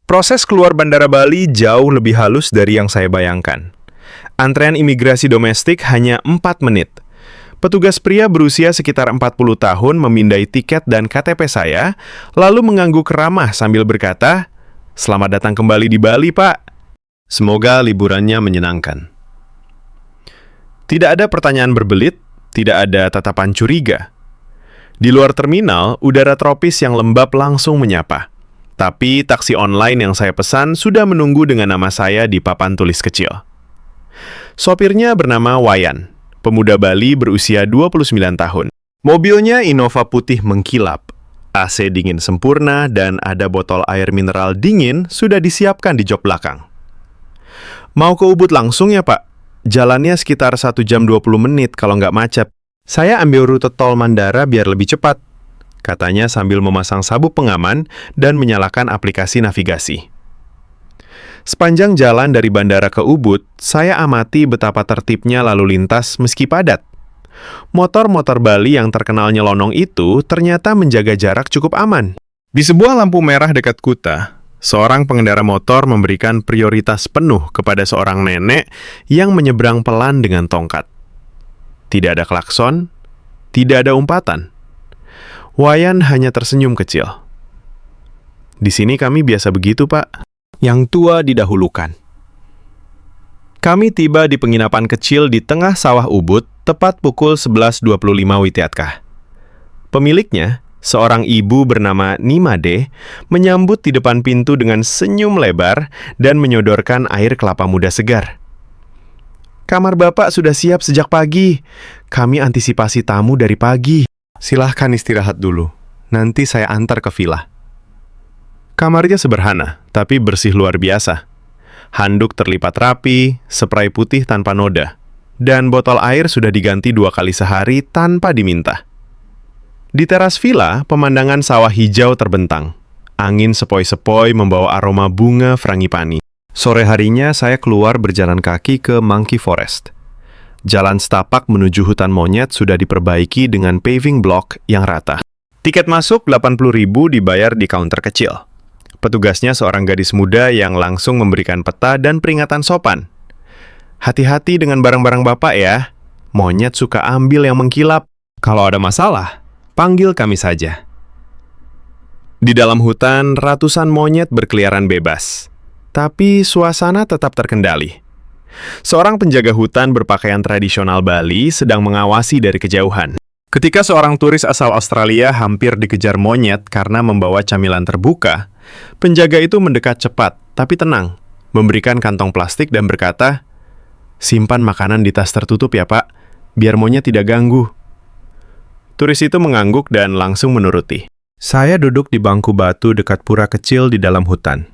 Proses keluar Bandara Bali jauh lebih halus dari yang saya bayangkan. Antrean imigrasi domestik hanya 4 menit. Petugas pria berusia sekitar 40 tahun memindai tiket dan KTP saya, lalu mengangguk ramah sambil berkata, "Selamat datang kembali di Bali, Pak. Semoga liburannya menyenangkan." Tidak ada pertanyaan berbelit, tidak ada tatapan curiga. Di luar terminal, udara tropis yang lembab langsung menyapa. Tapi taksi online yang saya pesan sudah menunggu dengan nama saya di papan tulis kecil. Sopirnya bernama Wayan, pemuda Bali berusia 29 tahun. Mobilnya Innova putih mengkilap, AC dingin sempurna, dan ada botol air mineral dingin sudah disiapkan di jok belakang. "Mau ke Ubud langsung ya, Pak? Jalannya sekitar 1 jam 20 menit kalau nggak macet. Saya ambil rute tol Mandara biar lebih cepat," katanya sambil memasang sabuk pengaman dan menyalakan aplikasi navigasi. Sepanjang jalan dari bandara ke Ubud, saya amati betapa tertibnya lalu lintas meski padat. Motor-motor Bali yang terkenal nyelonong itu ternyata menjaga jarak cukup aman. Di sebuah lampu merah dekat Kuta, seorang pengendara motor memberikan prioritas penuh kepada seorang nenek yang menyeberang pelan dengan tongkat. Tidak ada klakson, tidak ada umpatan. Wayan hanya tersenyum kecil. "Di sini kami biasa begitu, Pak. Yang tua didahulukan." Kami tiba di penginapan kecil di tengah sawah Ubud tepat pukul 11.25 WIB. Pemiliknya, seorang ibu bernama Nimade, menyambut di depan pintu dengan senyum lebar dan menyodorkan air kelapa muda segar. "Kamar Bapak sudah siap sejak pagi. Kami antisipasi tamu dari pagi. Silahkan istirahat dulu. Nanti saya antar ke villa." Kamarnya sederhana, tapi bersih luar biasa. Handuk terlipat rapi, spray putih tanpa noda, dan botol air sudah diganti 2 kali sehari tanpa diminta. Di teras villa, pemandangan sawah hijau terbentang. Angin sepoi-sepoi membawa aroma bunga frangipani. Sore harinya saya keluar berjalan kaki ke Monkey Forest. Jalan setapak menuju hutan monyet sudah diperbaiki dengan paving block yang rata. Tiket masuk 80.000 dibayar di counter kecil. Petugasnya seorang gadis muda yang langsung memberikan peta dan peringatan sopan. Hati-hati dengan barang-barang Bapak ya. Monyet suka ambil yang mengkilap. Kalau ada masalah, panggil kami saja. Di dalam hutan, ratusan monyet berkeliaran bebas. Tapi suasana tetap terkendali. Seorang penjaga hutan berpakaian tradisional Bali sedang mengawasi dari kejauhan. Ketika seorang turis asal Australia hampir dikejar monyet karena membawa camilan terbuka, penjaga itu mendekat cepat, tapi tenang, memberikan kantong plastik dan berkata, "Simpan makanan di tas tertutup ya Pak, biar monyet tidak ganggu." Turis itu mengangguk dan langsung menuruti. Saya duduk di bangku batu dekat pura kecil di dalam hutan.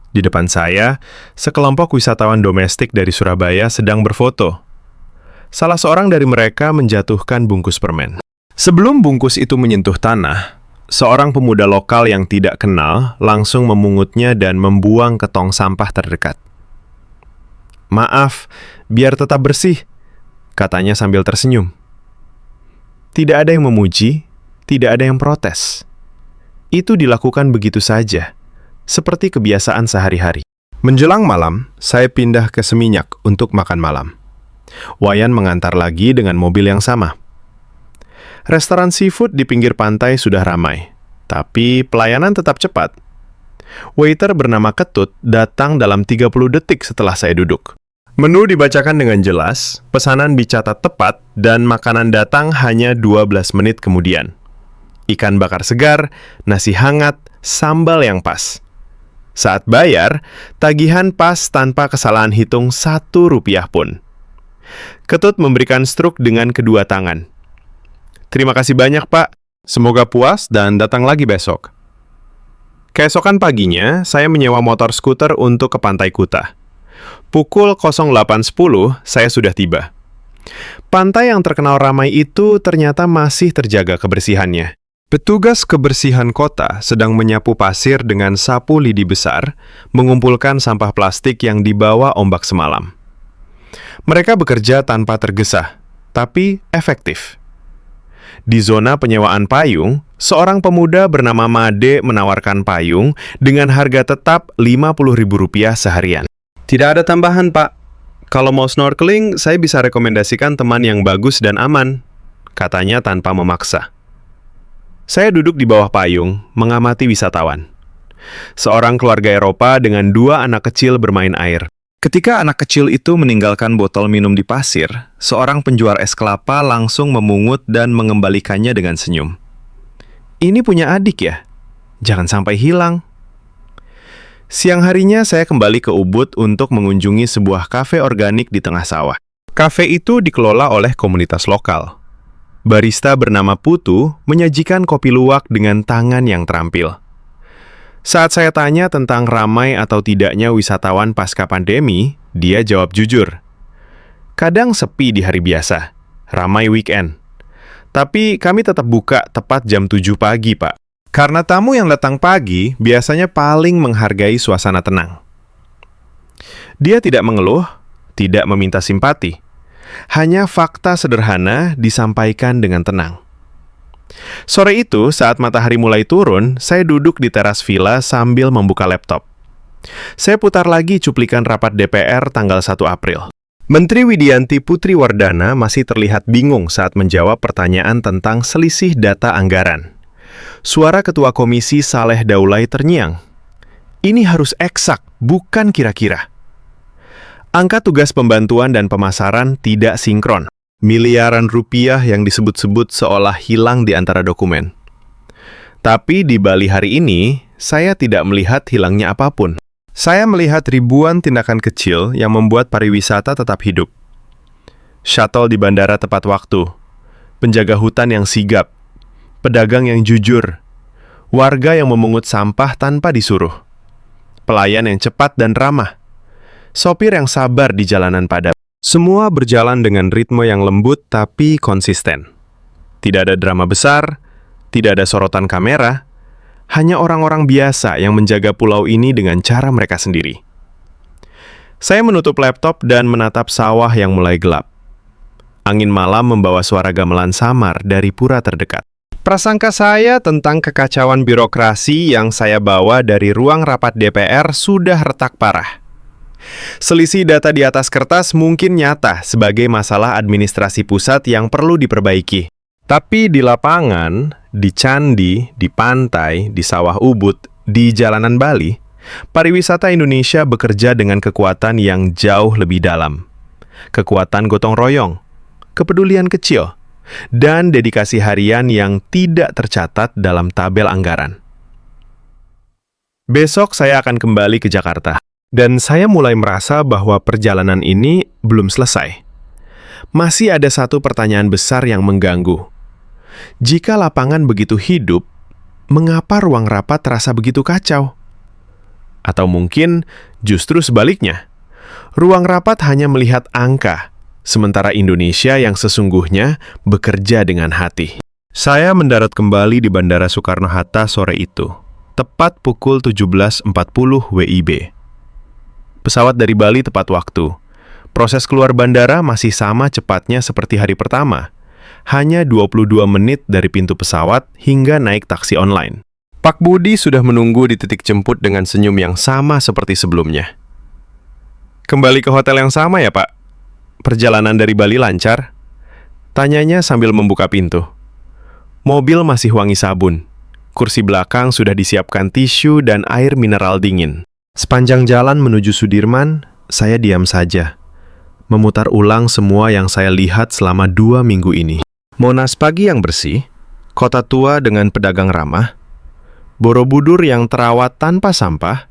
Di depan saya, sekelompok wisatawan domestik dari Surabaya sedang berfoto. Salah seorang dari mereka menjatuhkan bungkus permen. Sebelum bungkus itu menyentuh tanah, seorang pemuda lokal yang tidak kenal langsung memungutnya dan membuang ke tong sampah terdekat. "Maaf, biar tetap bersih," katanya sambil tersenyum. Tidak ada yang memuji, tidak ada yang protes. Itu dilakukan begitu saja, seperti kebiasaan sehari-hari. Menjelang malam, saya pindah ke Seminyak untuk makan malam. Wayan mengantar lagi dengan mobil yang sama. Restoran seafood di pinggir pantai sudah ramai, tapi pelayanan tetap cepat. Waiter bernama Ketut datang dalam 30 detik setelah saya duduk. Menu dibacakan dengan jelas, pesanan dicatat tepat, dan makanan datang hanya 12 menit kemudian. Ikan bakar segar, nasi hangat, sambal yang pas. Saat bayar, tagihan pas tanpa kesalahan hitung Rp1 pun. Ketut memberikan struk dengan kedua tangan. "Terima kasih banyak, Pak. Semoga puas dan datang lagi besok." Keesokan paginya, saya menyewa motor skuter untuk ke Pantai Kuta. Pukul 08.10, saya sudah tiba. Pantai yang terkenal ramai itu ternyata masih terjaga kebersihannya. Petugas kebersihan kota sedang menyapu pasir dengan sapu lidi besar, mengumpulkan sampah plastik yang dibawa ombak semalam. Mereka bekerja tanpa tergesa, tapi efektif. Di zona penyewaan payung, seorang pemuda bernama Made menawarkan payung dengan harga tetap Rp50.000 seharian. "Tidak ada tambahan, Pak. Kalau mau snorkeling, saya bisa rekomendasikan teman yang bagus dan aman," katanya tanpa memaksa. Saya duduk di bawah payung, mengamati wisatawan. Seorang keluarga Eropa dengan 2 anak kecil bermain air. Ketika anak kecil itu meninggalkan botol minum di pasir, seorang penjual es kelapa langsung memungut dan mengembalikannya dengan senyum. "Ini punya adik ya? Jangan sampai hilang." Siang harinya saya kembali ke Ubud untuk mengunjungi sebuah kafe organik di tengah sawah. Kafe itu dikelola oleh komunitas lokal. Barista bernama Putu menyajikan kopi luwak dengan tangan yang terampil. Saat saya tanya tentang ramai atau tidaknya wisatawan pasca pandemi, dia jawab jujur. "Kadang sepi di hari biasa, ramai weekend. Tapi kami tetap buka tepat jam 7 pagi, Pak. Karena tamu yang datang pagi biasanya paling menghargai suasana tenang." Dia tidak mengeluh, tidak meminta simpati. Hanya fakta sederhana disampaikan dengan tenang. Sore itu, saat matahari mulai turun, saya duduk di teras villa sambil membuka laptop. Saya putar lagi cuplikan rapat DPR tanggal 1 April. Menteri Widianti Putri Wardana masih terlihat bingung saat menjawab pertanyaan tentang selisih data anggaran. Suara Ketua Komisi Saleh Daulay terngiang. "Ini harus eksak, bukan kira-kira." Angka tugas pembantuan dan pemasaran tidak sinkron. Miliaran rupiah yang disebut-sebut seolah hilang di antara dokumen. Tapi di Bali hari ini, saya tidak melihat hilangnya apapun. Saya melihat ribuan tindakan kecil yang membuat pariwisata tetap hidup. Shuttle di bandara tepat waktu, penjaga hutan yang sigap, pedagang yang jujur, warga yang memungut sampah tanpa disuruh, pelayan yang cepat dan ramah, sopir yang sabar di jalanan padat. Semua berjalan dengan ritme yang lembut tapi konsisten. Tidak ada drama besar, tidak ada sorotan kamera, hanya orang-orang biasa yang menjaga pulau ini dengan cara mereka sendiri. Saya menutup laptop dan menatap sawah yang mulai gelap. Angin malam membawa suara gamelan samar dari pura terdekat. Prasangka saya tentang kekacauan birokrasi yang saya bawa dari ruang rapat DPR sudah retak parah. Selisih data di atas kertas mungkin nyata sebagai masalah administrasi pusat yang perlu diperbaiki. Tapi di lapangan, di candi, di pantai, di sawah Ubud, di jalanan Bali, pariwisata Indonesia bekerja dengan kekuatan yang jauh lebih dalam. Kekuatan gotong royong, kepedulian kecil, dan dedikasi harian yang tidak tercatat dalam tabel anggaran. Besok saya akan kembali ke Jakarta, dan saya mulai merasa bahwa perjalanan ini belum selesai. Masih ada satu pertanyaan besar yang mengganggu. Jika lapangan begitu hidup, mengapa ruang rapat terasa begitu kacau? Atau mungkin justru sebaliknya, ruang rapat hanya melihat angka, sementara Indonesia yang sesungguhnya bekerja dengan hati. Saya mendarat kembali di Bandara Soekarno-Hatta sore itu, tepat pukul 17.40 WIB. Pesawat dari Bali tepat waktu. Proses keluar bandara masih sama cepatnya seperti hari pertama. Hanya 22 menit dari pintu pesawat hingga naik taksi online. Pak Budi sudah menunggu di titik jemput dengan senyum yang sama seperti sebelumnya. Kembali ke hotel yang sama ya, Pak? Perjalanan dari Bali lancar? Tanyanya sambil membuka pintu. Mobil masih wangi sabun. Kursi belakang sudah disiapkan tisu dan air mineral dingin. Sepanjang jalan menuju Sudirman, saya diam saja. Memutar ulang semua yang saya lihat selama 2 minggu ini. Monas pagi yang bersih, kota tua dengan pedagang ramah, Borobudur yang terawat tanpa sampah,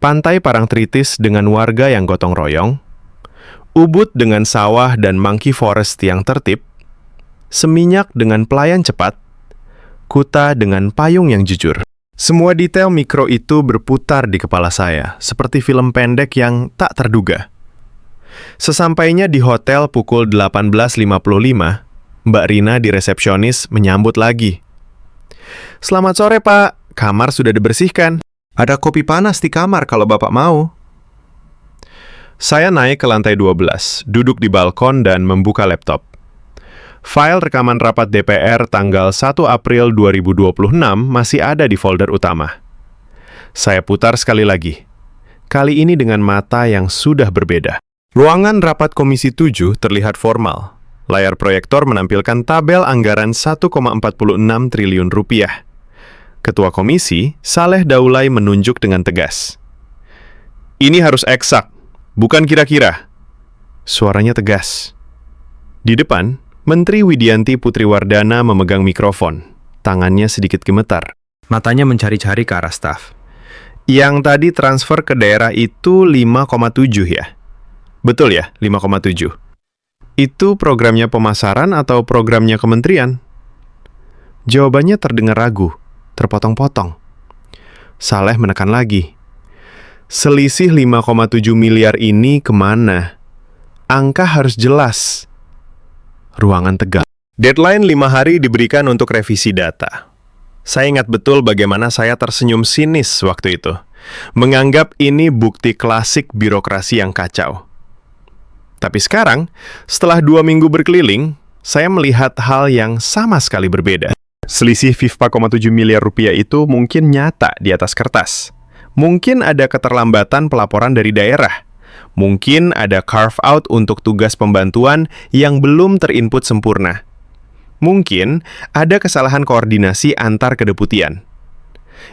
pantai Parangtritis dengan warga yang gotong royong, Ubud dengan sawah dan monkey forest yang tertib, Seminyak dengan pelayan cepat, Kuta dengan payung yang jujur. Semua detail mikro itu berputar di kepala saya, seperti film pendek yang tak terduga. Sesampainya di hotel pukul 18.55, Mbak Rina di resepsionis menyambut lagi. "Selamat sore, Pak. Kamar sudah dibersihkan. Ada kopi panas di kamar kalau Bapak mau." Saya naik ke lantai 12, duduk di balkon dan membuka laptop. File rekaman rapat DPR tanggal 1 April 2026 masih ada di folder utama. Saya putar sekali lagi. Kali ini dengan mata yang sudah berbeda. Ruangan rapat Komisi 7 terlihat formal. Layar proyektor menampilkan tabel anggaran 1,46 triliun rupiah. Ketua komisi, Saleh Daulay menunjuk dengan tegas. "Ini harus eksak. Bukan kira-kira." Suaranya tegas. Di depan, Menteri Widianti Putriwardana memegang mikrofon. Tangannya sedikit gemetar. Matanya mencari-cari ke arah staf. "Yang tadi transfer ke daerah itu 5,7 ya?" "Betul ya, 5,7. Itu programnya pemasaran atau programnya kementerian?" Jawabannya terdengar ragu, terpotong-potong. Saleh menekan lagi. "Selisih 5,7 miliar ini kemana? Angka harus jelas." Ruangan tegang. Deadline 5 hari diberikan untuk revisi data. Saya ingat betul bagaimana saya tersenyum sinis waktu itu. Menganggap ini bukti klasik birokrasi yang kacau. Tapi sekarang, setelah 2 minggu berkeliling, saya melihat hal yang sama sekali berbeda. Selisih 5,7 miliar rupiah itu mungkin nyata di atas kertas. Mungkin ada keterlambatan pelaporan dari daerah. Mungkin ada carve-out untuk tugas pembantuan yang belum terinput sempurna. Mungkin ada kesalahan koordinasi antar kedeputian.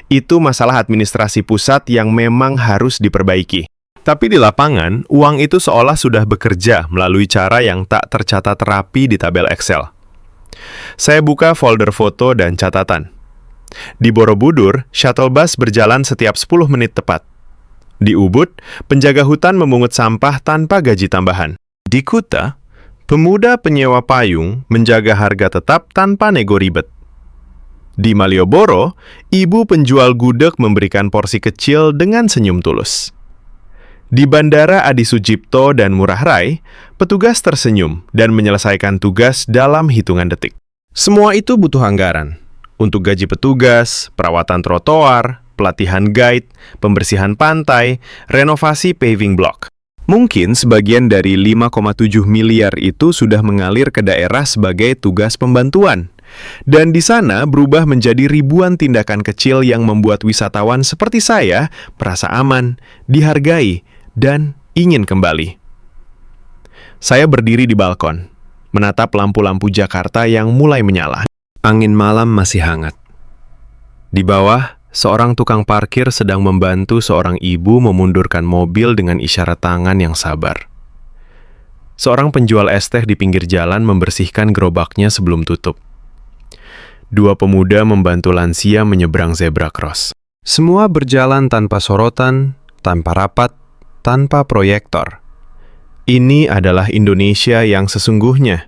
Itu masalah administrasi pusat yang memang harus diperbaiki. Tapi di lapangan, uang itu seolah sudah bekerja melalui cara yang tak tercatat rapi di tabel Excel. Saya buka folder foto dan catatan. Di Borobudur, shuttle bus berjalan setiap 10 menit tepat. Di Ubud, penjaga hutan memungut sampah tanpa gaji tambahan. Di Kuta, pemuda penyewa payung menjaga harga tetap tanpa nego ribet. Di Malioboro, ibu penjual gudeg memberikan porsi kecil dengan senyum tulus. Di Bandara Adi Sujipto dan Ngurah Rai, petugas tersenyum dan menyelesaikan tugas dalam hitungan detik. Semua itu butuh anggaran. Untuk gaji petugas, perawatan trotoar, pelatihan guide, pembersihan pantai, renovasi paving block. Mungkin sebagian dari 5,7 miliar itu sudah mengalir ke daerah sebagai tugas pembantuan. Dan di sana berubah menjadi ribuan tindakan kecil yang membuat wisatawan seperti saya merasa aman, dihargai, dan ingin kembali. Saya berdiri di balkon, menatap lampu-lampu Jakarta yang mulai menyala. Angin malam masih hangat. Di bawah, seorang tukang parkir sedang membantu seorang ibu memundurkan mobil dengan isyarat tangan yang sabar. Seorang penjual es teh di pinggir jalan membersihkan gerobaknya sebelum tutup. Dua pemuda membantu lansia menyeberang zebra cross. Semua berjalan tanpa sorotan, tanpa rapat, tanpa proyektor. Ini adalah Indonesia yang sesungguhnya,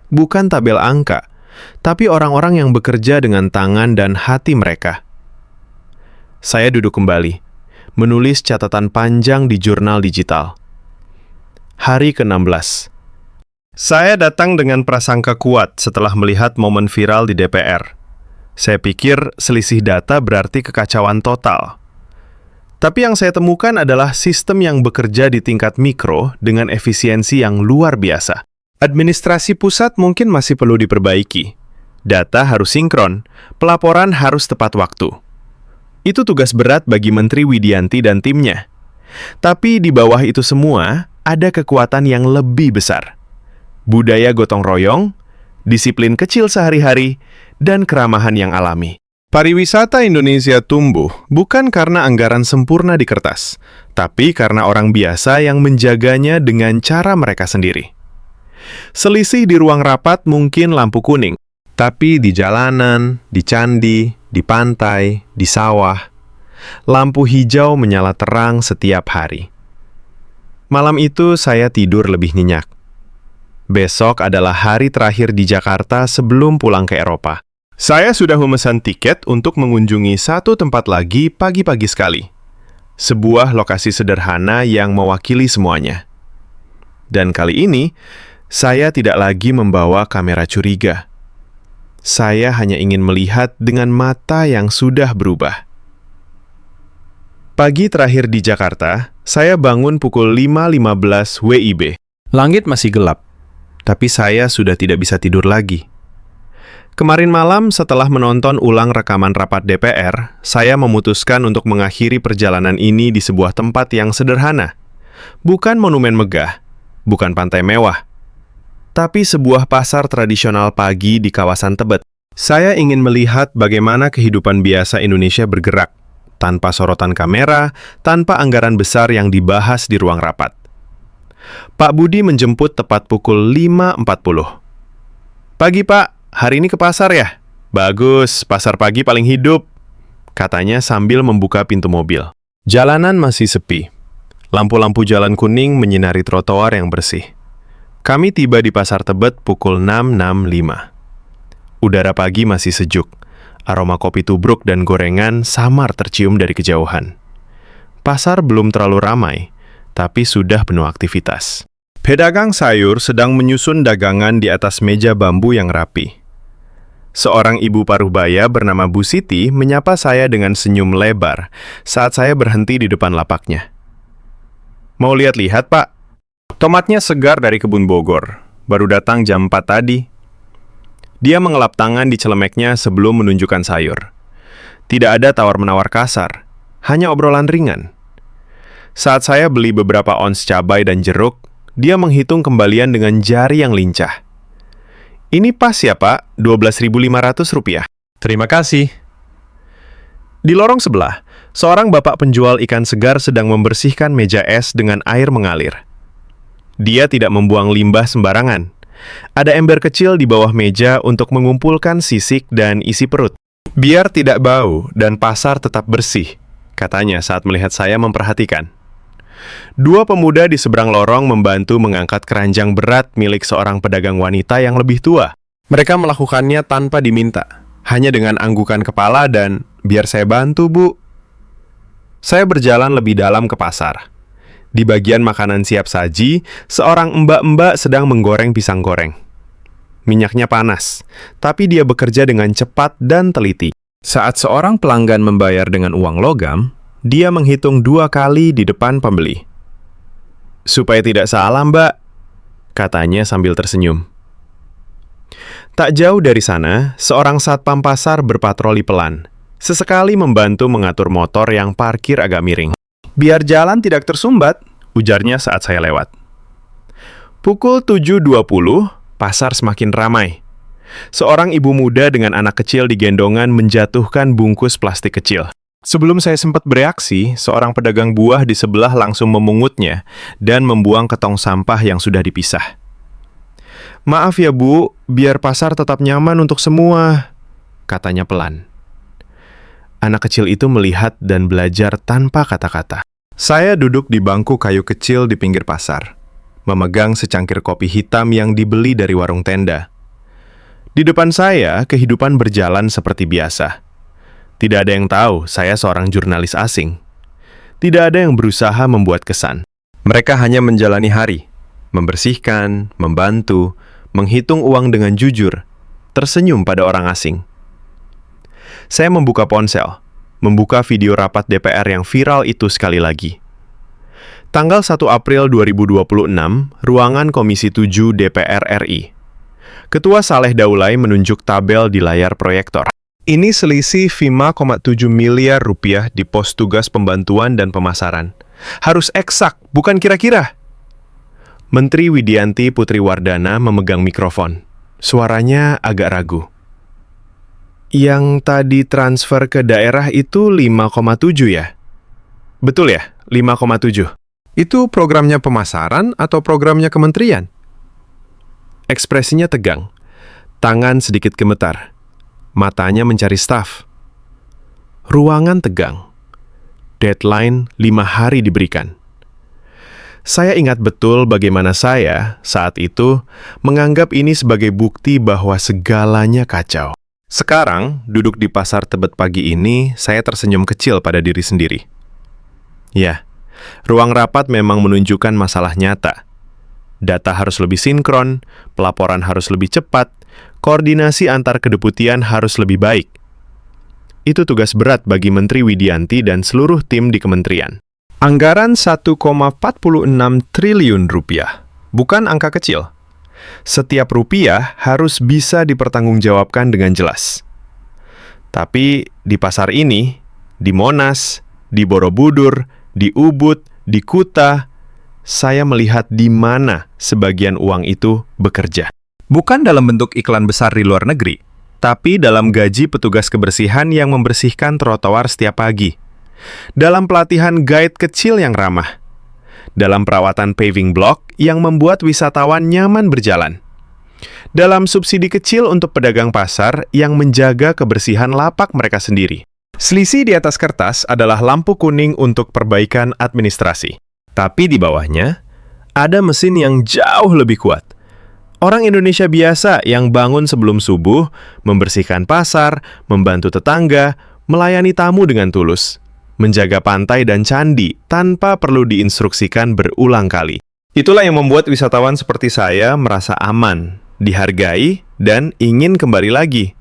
bukan tabel angka, tapi orang-orang yang bekerja dengan tangan dan hati mereka. Saya duduk kembali, menulis catatan panjang di jurnal digital. Hari ke-16. Saya datang dengan prasangka kuat setelah melihat momen viral di DPR. Saya pikir selisih data berarti kekacauan total. Tapi yang saya temukan adalah sistem yang bekerja di tingkat mikro dengan efisiensi yang luar biasa. Administrasi pusat mungkin masih perlu diperbaiki. Data harus sinkron, pelaporan harus tepat waktu. Itu tugas berat bagi Menteri Widianti dan timnya. Tapi di bawah itu semua, ada kekuatan yang lebih besar. Budaya gotong royong, disiplin kecil sehari-hari, dan keramahan yang alami. Pariwisata Indonesia tumbuh bukan karena anggaran sempurna di kertas, tapi karena orang biasa yang menjaganya dengan cara mereka sendiri. Selisih di ruang rapat mungkin lampu kuning, tapi di jalanan, di candi, di pantai, di sawah, lampu hijau menyala terang setiap hari. Malam itu saya tidur lebih nyenyak. Besok adalah hari terakhir di Jakarta sebelum pulang ke Eropa. Saya sudah memesan tiket untuk mengunjungi satu tempat lagi pagi-pagi sekali. Sebuah lokasi sederhana yang mewakili semuanya. Dan kali ini, saya tidak lagi membawa kamera curiga. Saya hanya ingin melihat dengan mata yang sudah berubah. Pagi terakhir di Jakarta, saya bangun pukul 5.15 WIB. Langit masih gelap, tapi saya sudah tidak bisa tidur lagi. Kemarin malam setelah menonton ulang rekaman rapat DPR, saya memutuskan untuk mengakhiri perjalanan ini di sebuah tempat yang sederhana. Bukan monumen megah, bukan pantai mewah, tapi sebuah pasar tradisional pagi di kawasan Tebet. Saya ingin melihat bagaimana kehidupan biasa Indonesia bergerak, tanpa sorotan kamera, tanpa anggaran besar yang dibahas di ruang rapat. Pak Budi menjemput tepat pukul 5.40. Pagi Pak, hari ini ke pasar ya? Bagus, pasar pagi paling hidup, katanya sambil membuka pintu mobil. Jalanan masih sepi. Lampu-lampu jalan kuning menyinari trotoar yang bersih. Kami tiba di pasar Tebet pukul 6.65. Udara pagi masih sejuk. Aroma kopi tubruk dan gorengan samar tercium dari kejauhan. Pasar belum terlalu ramai, tapi sudah penuh aktivitas. Pedagang sayur sedang menyusun dagangan di atas meja bambu yang rapi. Seorang ibu parubaya bernama Bu Siti menyapa saya dengan senyum lebar saat saya berhenti di depan lapaknya. Mau lihat-lihat, Pak? Tomatnya segar dari kebun Bogor, baru datang jam 4 tadi. Dia mengelap tangan di celemeknya sebelum menunjukkan sayur. Tidak ada tawar-menawar kasar, hanya obrolan ringan. Saat saya beli beberapa ons cabai dan jeruk, dia menghitung kembalian dengan jari yang lincah. Ini pas ya Pak, Rp12.500. Terima kasih. Di lorong sebelah, seorang bapak penjual ikan segar sedang membersihkan meja es dengan air mengalir. Dia tidak membuang limbah sembarangan. Ada ember kecil di bawah meja untuk mengumpulkan sisik dan isi perut. Biar tidak bau dan pasar tetap bersih, katanya saat melihat saya memperhatikan. Dua pemuda di seberang lorong membantu mengangkat keranjang berat milik seorang pedagang wanita yang lebih tua. Mereka melakukannya tanpa diminta, hanya dengan anggukan kepala dan, "Biar saya bantu, Bu." Saya berjalan lebih dalam ke pasar. Di bagian makanan siap saji, seorang mbak-mbak sedang menggoreng pisang goreng. Minyaknya panas, tapi dia bekerja dengan cepat dan teliti. Saat seorang pelanggan membayar dengan uang logam, dia menghitung 2 kali di depan pembeli. "Supaya tidak salah, Mbak," katanya sambil tersenyum. Tak jauh dari sana, seorang satpam pasar berpatroli pelan. Sesekali membantu mengatur motor yang parkir agak miring. "Biar jalan tidak tersumbat," ujarnya saat saya lewat. Pukul 7.20, pasar semakin ramai. Seorang ibu muda dengan anak kecil di gendongan menjatuhkan bungkus plastik kecil. Sebelum saya sempat bereaksi, seorang pedagang buah di sebelah langsung memungutnya dan membuang ke tong sampah yang sudah dipisah. "Maaf ya Bu, biar pasar tetap nyaman untuk semua," katanya pelan. Anak kecil itu melihat dan belajar tanpa kata-kata. Saya duduk di bangku kayu kecil di pinggir pasar, memegang secangkir kopi hitam yang dibeli dari warung tenda. Di depan saya, kehidupan berjalan seperti biasa. Tidak ada yang tahu saya seorang jurnalis asing. Tidak ada yang berusaha membuat kesan. Mereka hanya menjalani hari, membersihkan, membantu, menghitung uang dengan jujur, tersenyum pada orang asing. Saya membuka ponsel, membuka video rapat DPR yang viral itu sekali lagi. Tanggal 1 April 2026, ruangan Komisi 7 DPR RI. Ketua Saleh Daulay menunjuk tabel di layar proyektor. Ini selisih 5,7 miliar rupiah di pos tugas pembantuan dan pemasaran. Harus eksak, bukan kira-kira. Menteri Widianti Putri Wardana memegang mikrofon. Suaranya agak ragu. "Yang tadi transfer ke daerah itu 5,7 ya?" "Betul ya, 5,7. Itu programnya pemasaran atau programnya kementerian?" Ekspresinya tegang. Tangan sedikit gemetar. Matanya mencari staf. Ruangan tegang. Deadline 5 hari diberikan. Saya ingat betul bagaimana saya, saat itu, menganggap ini sebagai bukti bahwa segalanya kacau. Sekarang, duduk di pasar Tebet pagi ini, saya tersenyum kecil pada diri sendiri. Ya, ruang rapat memang menunjukkan masalah nyata. Data harus lebih sinkron, pelaporan harus lebih cepat, koordinasi antar kedeputian harus lebih baik. Itu tugas berat bagi Menteri Widianti dan seluruh tim di kementerian. Anggaran 1,46 triliun rupiah, bukan angka kecil. Setiap rupiah harus bisa dipertanggungjawabkan dengan jelas. Tapi di pasar ini, di Monas, di Borobudur, di Ubud, di Kuta, saya melihat di mana sebagian uang itu bekerja. Bukan dalam bentuk iklan besar di luar negeri, tapi dalam gaji petugas kebersihan yang membersihkan trotoar setiap pagi. Dalam pelatihan guide kecil yang ramah. Dalam perawatan paving block yang membuat wisatawan nyaman berjalan. Dalam subsidi kecil untuk pedagang pasar yang menjaga kebersihan lapak mereka sendiri. Selisih di atas kertas adalah lampu kuning untuk perbaikan administrasi. Tapi di bawahnya, ada mesin yang jauh lebih kuat. Orang Indonesia biasa yang bangun sebelum subuh, membersihkan pasar, membantu tetangga, melayani tamu dengan tulus, menjaga pantai dan candi tanpa perlu diinstruksikan berulang kali. Itulah yang membuat wisatawan seperti saya merasa aman, dihargai, dan ingin kembali lagi.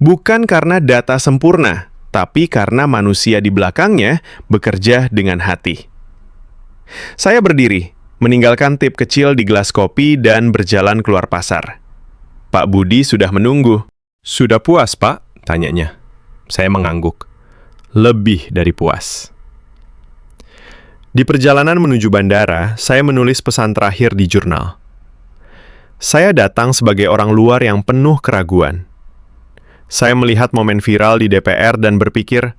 Bukan karena data sempurna, tapi karena manusia di belakangnya bekerja dengan hati. Saya berdiri, meninggalkan tip kecil di gelas kopi dan berjalan keluar pasar. Pak Budi sudah menunggu. "Sudah puas, Pak?" tanyanya. Saya mengangguk. Lebih dari puas. Di perjalanan menuju bandara, saya menulis pesan terakhir di jurnal. Saya datang sebagai orang luar yang penuh keraguan. Saya melihat momen viral di DPR dan berpikir,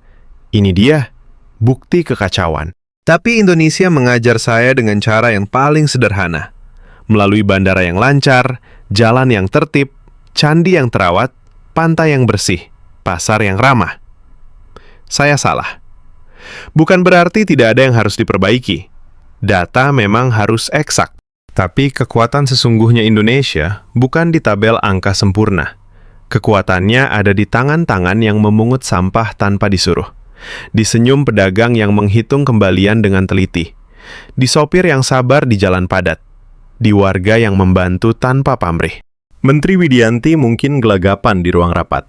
ini dia, bukti kekacauan. Tapi Indonesia mengajar saya dengan cara yang paling sederhana. Melalui bandara yang lancar, jalan yang tertib, candi yang terawat, pantai yang bersih, pasar yang ramah. Saya salah. Bukan berarti tidak ada yang harus diperbaiki. Data memang harus eksak. Tapi kekuatan sesungguhnya Indonesia bukan di tabel angka sempurna. Kekuatannya ada di tangan-tangan yang memungut sampah tanpa disuruh. Di senyum pedagang yang menghitung kembalian dengan teliti. Di sopir yang sabar di jalan padat. Di warga yang membantu tanpa pamrih. Menteri Widianti mungkin gelagapan di ruang rapat.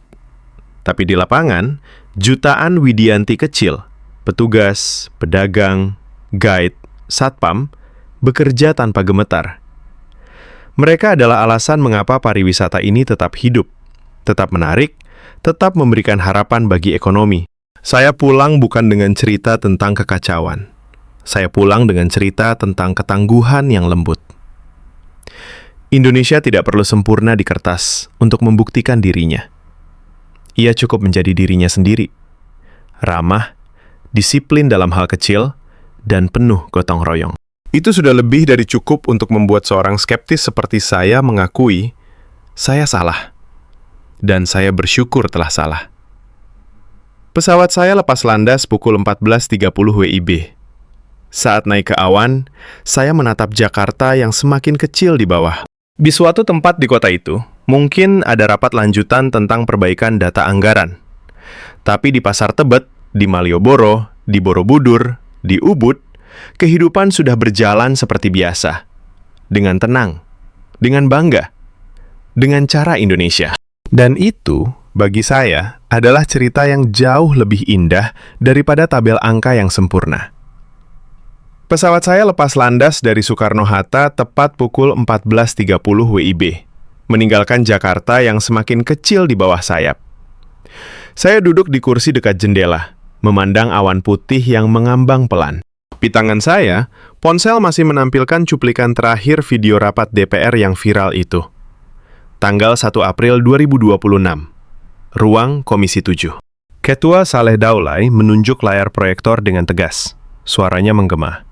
Tapi di lapangan, jutaan Widianti kecil, petugas, pedagang, guide, satpam, bekerja tanpa gemetar. Mereka adalah alasan mengapa pariwisata ini tetap hidup, tetap menarik, tetap memberikan harapan bagi ekonomi. Saya pulang bukan dengan cerita tentang kekacauan. Saya pulang dengan cerita tentang ketangguhan yang lembut. Indonesia tidak perlu sempurna di kertas untuk membuktikan dirinya. Ia cukup menjadi dirinya sendiri. Ramah, disiplin dalam hal kecil, dan penuh gotong royong. Itu sudah lebih dari cukup untuk membuat seorang skeptis seperti saya mengakui, saya salah. Dan saya bersyukur telah salah. Pesawat saya lepas landas pukul 14.30 WIB. Saat naik ke awan, saya menatap Jakarta yang semakin kecil di bawah. Di suatu tempat di kota itu, mungkin ada rapat lanjutan tentang perbaikan data anggaran. Tapi di Pasar Tebet, di Malioboro, di Borobudur, di Ubud, kehidupan sudah berjalan seperti biasa. Dengan tenang, dengan bangga, dengan cara Indonesia. Dan itu, bagi saya, adalah cerita yang jauh lebih indah daripada tabel angka yang sempurna. Pesawat saya lepas landas dari Soekarno-Hatta tepat pukul 14.30 WIB, meninggalkan Jakarta yang semakin kecil di bawah sayap. Saya duduk di kursi dekat jendela, memandang awan putih yang mengambang pelan. Di tangan saya, ponsel masih menampilkan cuplikan terakhir video rapat DPR yang viral itu. Tanggal 1 April 2026, Ruang Komisi 7. Ketua Saleh Daulay menunjuk layar proyektor dengan tegas. Suaranya menggema.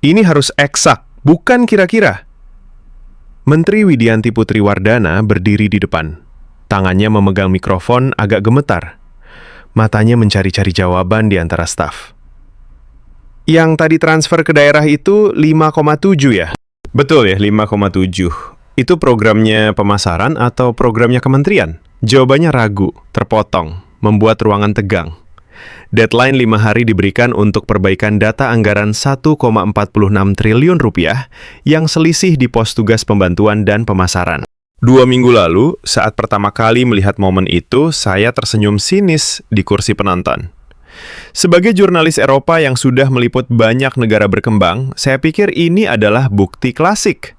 Ini harus eksak, bukan kira-kira. Menteri Widianti Putri Wardana berdiri di depan. Tangannya memegang mikrofon agak gemetar. Matanya mencari-cari jawaban di antara staf. Yang tadi transfer ke daerah itu 5,7 ya? Betul ya, 5,7. Itu programnya pemasaran atau programnya kementerian? Jawabannya ragu, terpotong, membuat ruangan tegang. Deadline 5 hari diberikan untuk perbaikan data anggaran 1,46 triliun rupiah yang selisih di pos tugas pembantuan dan pemasaran. 2 minggu lalu, saat pertama kali melihat momen itu, saya tersenyum sinis di kursi penonton. Sebagai jurnalis Eropa yang sudah meliput banyak negara berkembang, saya pikir ini adalah bukti klasik.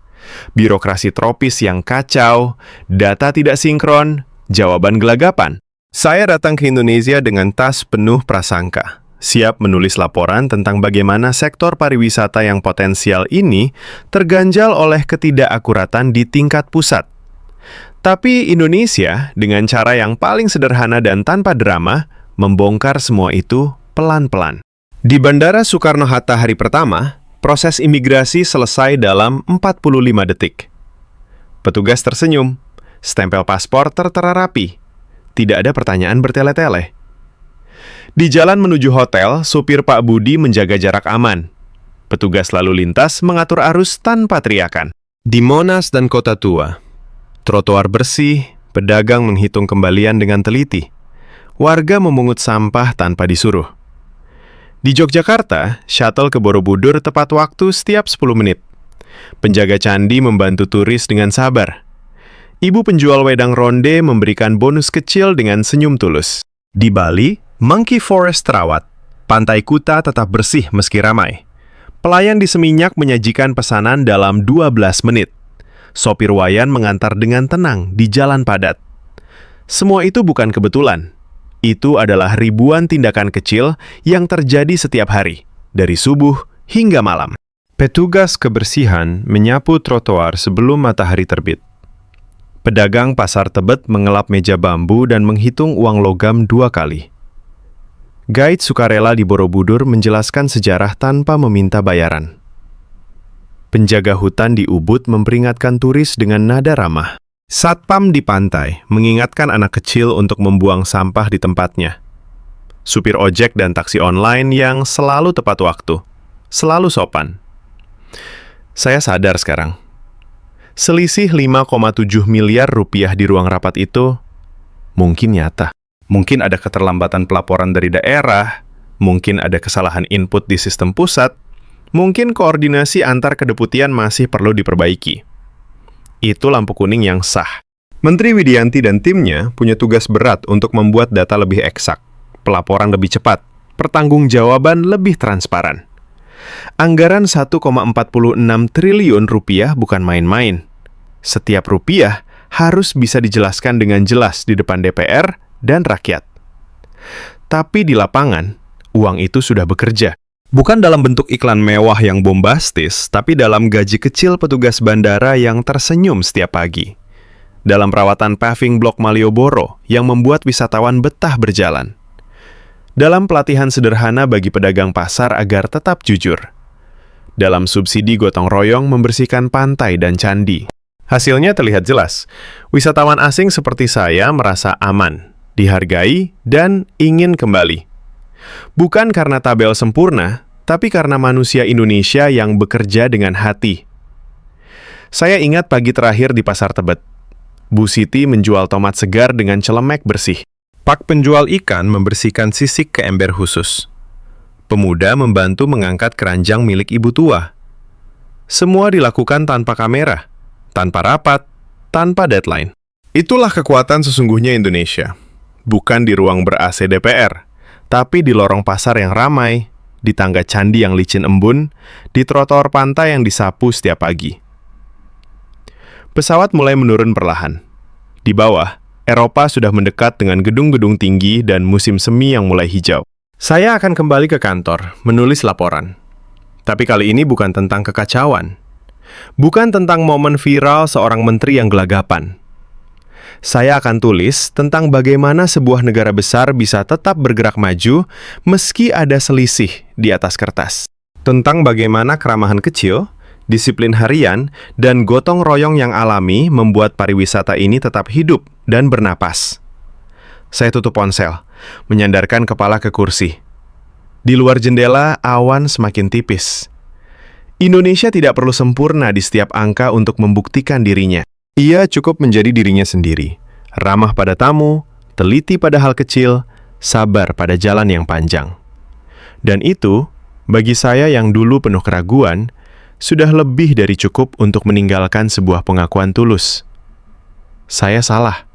Birokrasi tropis yang kacau, data tidak sinkron, jawaban gelagapan. Saya datang ke Indonesia dengan tas penuh prasangka, siap menulis laporan tentang bagaimana sektor pariwisata yang potensial ini terganjal oleh ketidakakuratan di tingkat pusat. Tapi Indonesia, dengan cara yang paling sederhana dan tanpa drama, membongkar semua itu pelan-pelan. Di Bandara Soekarno-Hatta hari pertama, proses imigrasi selesai dalam 45 detik. Petugas tersenyum, stempel paspor tertera rapi. Tidak ada pertanyaan bertele-tele. Di jalan menuju hotel, supir Pak Budi menjaga jarak aman. Petugas lalu lintas mengatur arus tanpa teriakan. Di Monas dan Kota Tua, trotoar bersih, pedagang menghitung kembalian dengan teliti. Warga memungut sampah tanpa disuruh. Di Yogyakarta, shuttle ke Borobudur tepat waktu setiap 10 menit. Penjaga candi membantu turis dengan sabar. Ibu penjual wedang ronde memberikan bonus kecil dengan senyum tulus. Di Bali, Monkey Forest terawat. Pantai Kuta tetap bersih meski ramai. Pelayan di Seminyak menyajikan pesanan dalam 12 menit. Sopir Wayan mengantar dengan tenang di jalan padat. Semua itu bukan kebetulan. Itu adalah ribuan tindakan kecil yang terjadi setiap hari, dari subuh hingga malam. Petugas kebersihan menyapu trotoar sebelum matahari terbit. Pedagang Pasar Tebet mengelap meja bambu dan menghitung uang logam 2 kali. Guide sukarela di Borobudur menjelaskan sejarah tanpa meminta bayaran. Penjaga hutan di Ubud memperingatkan turis dengan nada ramah. Satpam di pantai mengingatkan anak kecil untuk membuang sampah di tempatnya. Supir ojek dan taksi online yang selalu tepat waktu, selalu sopan. Saya sadar sekarang. Selisih 5,7 miliar rupiah di ruang rapat itu mungkin nyata. Mungkin ada keterlambatan pelaporan dari daerah, mungkin ada kesalahan input di sistem pusat, mungkin koordinasi antar kedeputian masih perlu diperbaiki. Itu lampu kuning yang sah. Menteri Widianti dan timnya punya tugas berat untuk membuat data lebih eksak, pelaporan lebih cepat, pertanggungjawaban lebih transparan. Anggaran 1,46 triliun rupiah bukan main-main. Setiap rupiah harus bisa dijelaskan dengan jelas di depan DPR dan rakyat. Tapi di lapangan, uang itu sudah bekerja. Bukan dalam bentuk iklan mewah yang bombastis, tapi dalam gaji kecil petugas bandara yang tersenyum setiap pagi. Dalam perawatan paving blok Malioboro yang membuat wisatawan betah berjalan. Dalam pelatihan sederhana bagi pedagang pasar agar tetap jujur. Dalam subsidi gotong royong membersihkan pantai dan candi. Hasilnya terlihat jelas. Wisatawan asing seperti saya merasa aman, dihargai, dan ingin kembali. Bukan karena tabel sempurna, tapi karena manusia Indonesia yang bekerja dengan hati. Saya ingat pagi terakhir di Pasar Tebet. Bu Siti menjual tomat segar dengan celemek bersih. Pak penjual ikan membersihkan sisik ke ember khusus. Pemuda membantu mengangkat keranjang milik ibu tua. Semua dilakukan tanpa kamera, tanpa rapat, tanpa deadline. Itulah kekuatan sesungguhnya Indonesia. Bukan di ruang ber-AC DPR, tapi di lorong pasar yang ramai, di tangga candi yang licin embun, di trotoar pantai yang disapu setiap pagi. Pesawat mulai menurun perlahan. Di bawah, Eropa sudah mendekat dengan gedung-gedung tinggi dan musim semi yang mulai hijau. Saya akan kembali ke kantor, menulis laporan. Tapi kali ini bukan tentang kekacauan. Bukan tentang momen viral seorang menteri yang gelagapan. Saya akan tulis tentang bagaimana sebuah negara besar bisa tetap bergerak maju meski ada selisih di atas kertas. Tentang bagaimana keramahan kecil, disiplin harian, dan gotong royong yang alami membuat pariwisata ini tetap hidup dan bernapas. Saya tutup ponsel, menyandarkan kepala ke kursi. Di luar jendela, awan semakin tipis. Indonesia tidak perlu sempurna di setiap angka untuk membuktikan dirinya. Ia cukup menjadi dirinya sendiri, ramah pada tamu, teliti pada hal kecil, sabar pada jalan yang panjang. Dan itu, bagi saya yang dulu penuh keraguan, sudah lebih dari cukup untuk meninggalkan sebuah pengakuan tulus. Saya salah.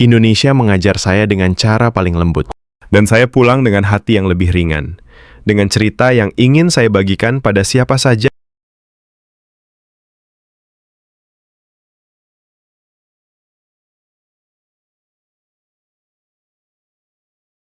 Indonesia mengajar saya dengan cara paling lembut. Dan saya pulang dengan hati yang lebih ringan, dengan cerita yang ingin saya bagikan pada siapa saja